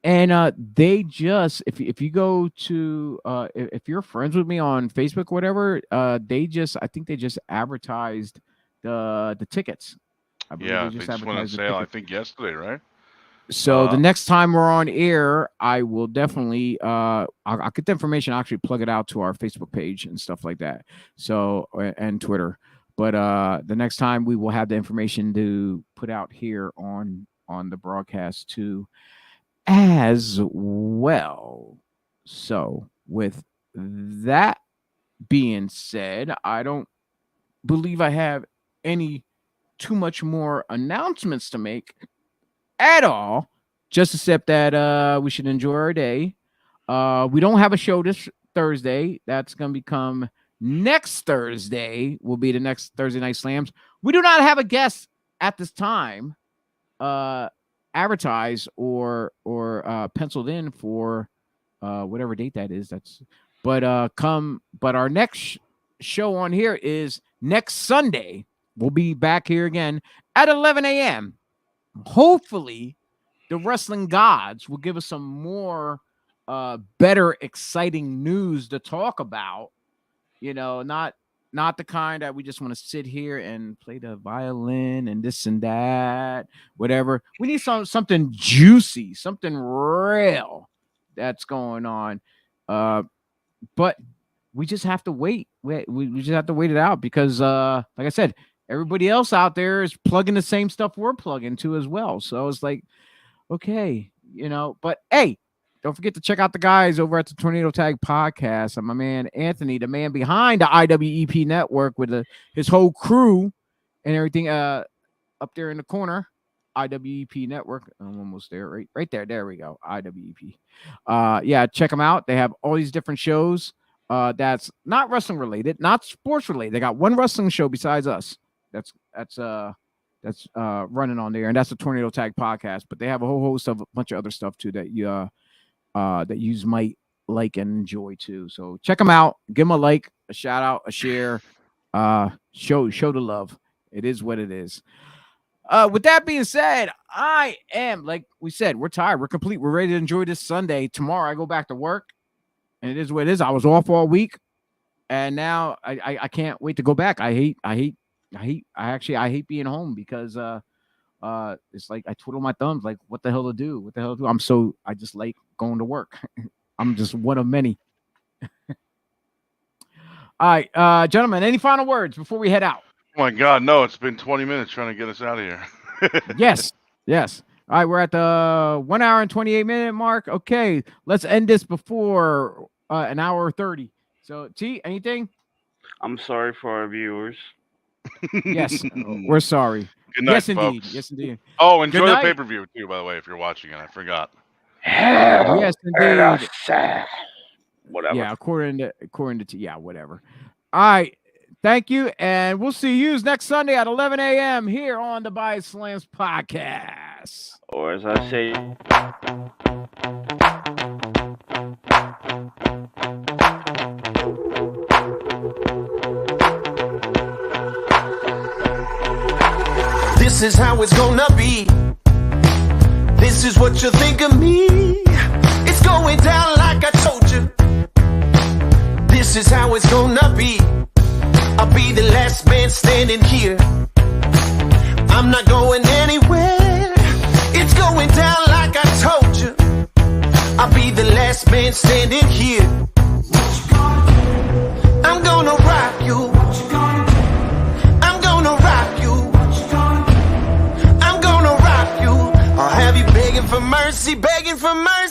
And they just, if you go to if you're friends with me on Facebook or whatever, I think they just advertised the tickets. I believe Yeah, they just went on advertised the sale, I tickets. think yesterday, right? So the next time we're on air, I will definitely I'll get the information, I'll actually plug it out to our Facebook page and stuff like that. So and Twitter. But the next time we will have the information to put out here on the broadcast too as well. So with that being said, I don't believe I have any too much more announcements to make at all, just except that we should enjoy our day. We don't have a show this Thursday. That's going to become next Thursday, will be the next Thursday Night Slams. We do not have a guest at this time advertised or penciled in for whatever date that is. But our next show on here is next Sunday. We'll be back here again at 11 a.m. Hopefully, the wrestling gods will give us some more better, exciting news to talk about. You know, not the kind that we just want to sit here and play the violin and this and that, whatever. We need something juicy, something real that's going on. But we just have to wait. We just have to wait it out because, like I said, everybody else out there is plugging the same stuff we're plugging to as well. So it's like, okay, you know, but hey, don't forget to check out the guys over at the Tornado Tag Podcast. And my man, Anthony, the man behind the IWEP network with his whole crew and everything up there in the corner. IWEP network. I'm almost there. Right there. There we go. IWEP. Yeah, check them out. They have all these different shows that's not wrestling related, not sports related. They got one wrestling show besides us. That's running on there, and that's the Tornado Tag Podcast. But they have a whole host of a bunch of other stuff too that you might like and enjoy too. So check them out. Give them a like, a shout out, a share. Show the love. It is what it is. With that being said, I am, like we said, we're tired. We're complete. We're ready to enjoy this Sunday. Tomorrow I go back to work, and it is what it is. I was off all week, and now I can't wait to go back. I hate being home because it's like I twiddle my thumbs, like what the hell to do? I just like going to work. I'm just one of many. All right, gentlemen, any final words before we head out? Oh my God, no! It's been 20 minutes trying to get us out of here. Yes. All right, we're at the 1 hour and 28-minute mark. Okay, let's end this before an hour 30. So, T, anything? I'm sorry for our viewers. Yes, we're sorry. Good night, yes, indeed. folks. Yes, indeed. Oh, enjoy Good the night. pay-per-view too, by the way, if you're watching it. I forgot. Yes, indeed. Whatever. Yeah, according to T, yeah, whatever. All right. Thank you, and we'll see you next Sunday at 11 a.m. here on the BodySlams podcast. Or as I say, This is how it's gonna be. This is what you think of me. It's going down like I told you. This is how it's gonna be. I'll be the last man standing here. I'm not going anywhere. It's going down like I told you. I'll be the last man standing here. I'm gonna rock you. I'm gonna rock you. I'm gonna rock you. I'll have you begging for mercy, begging for mercy.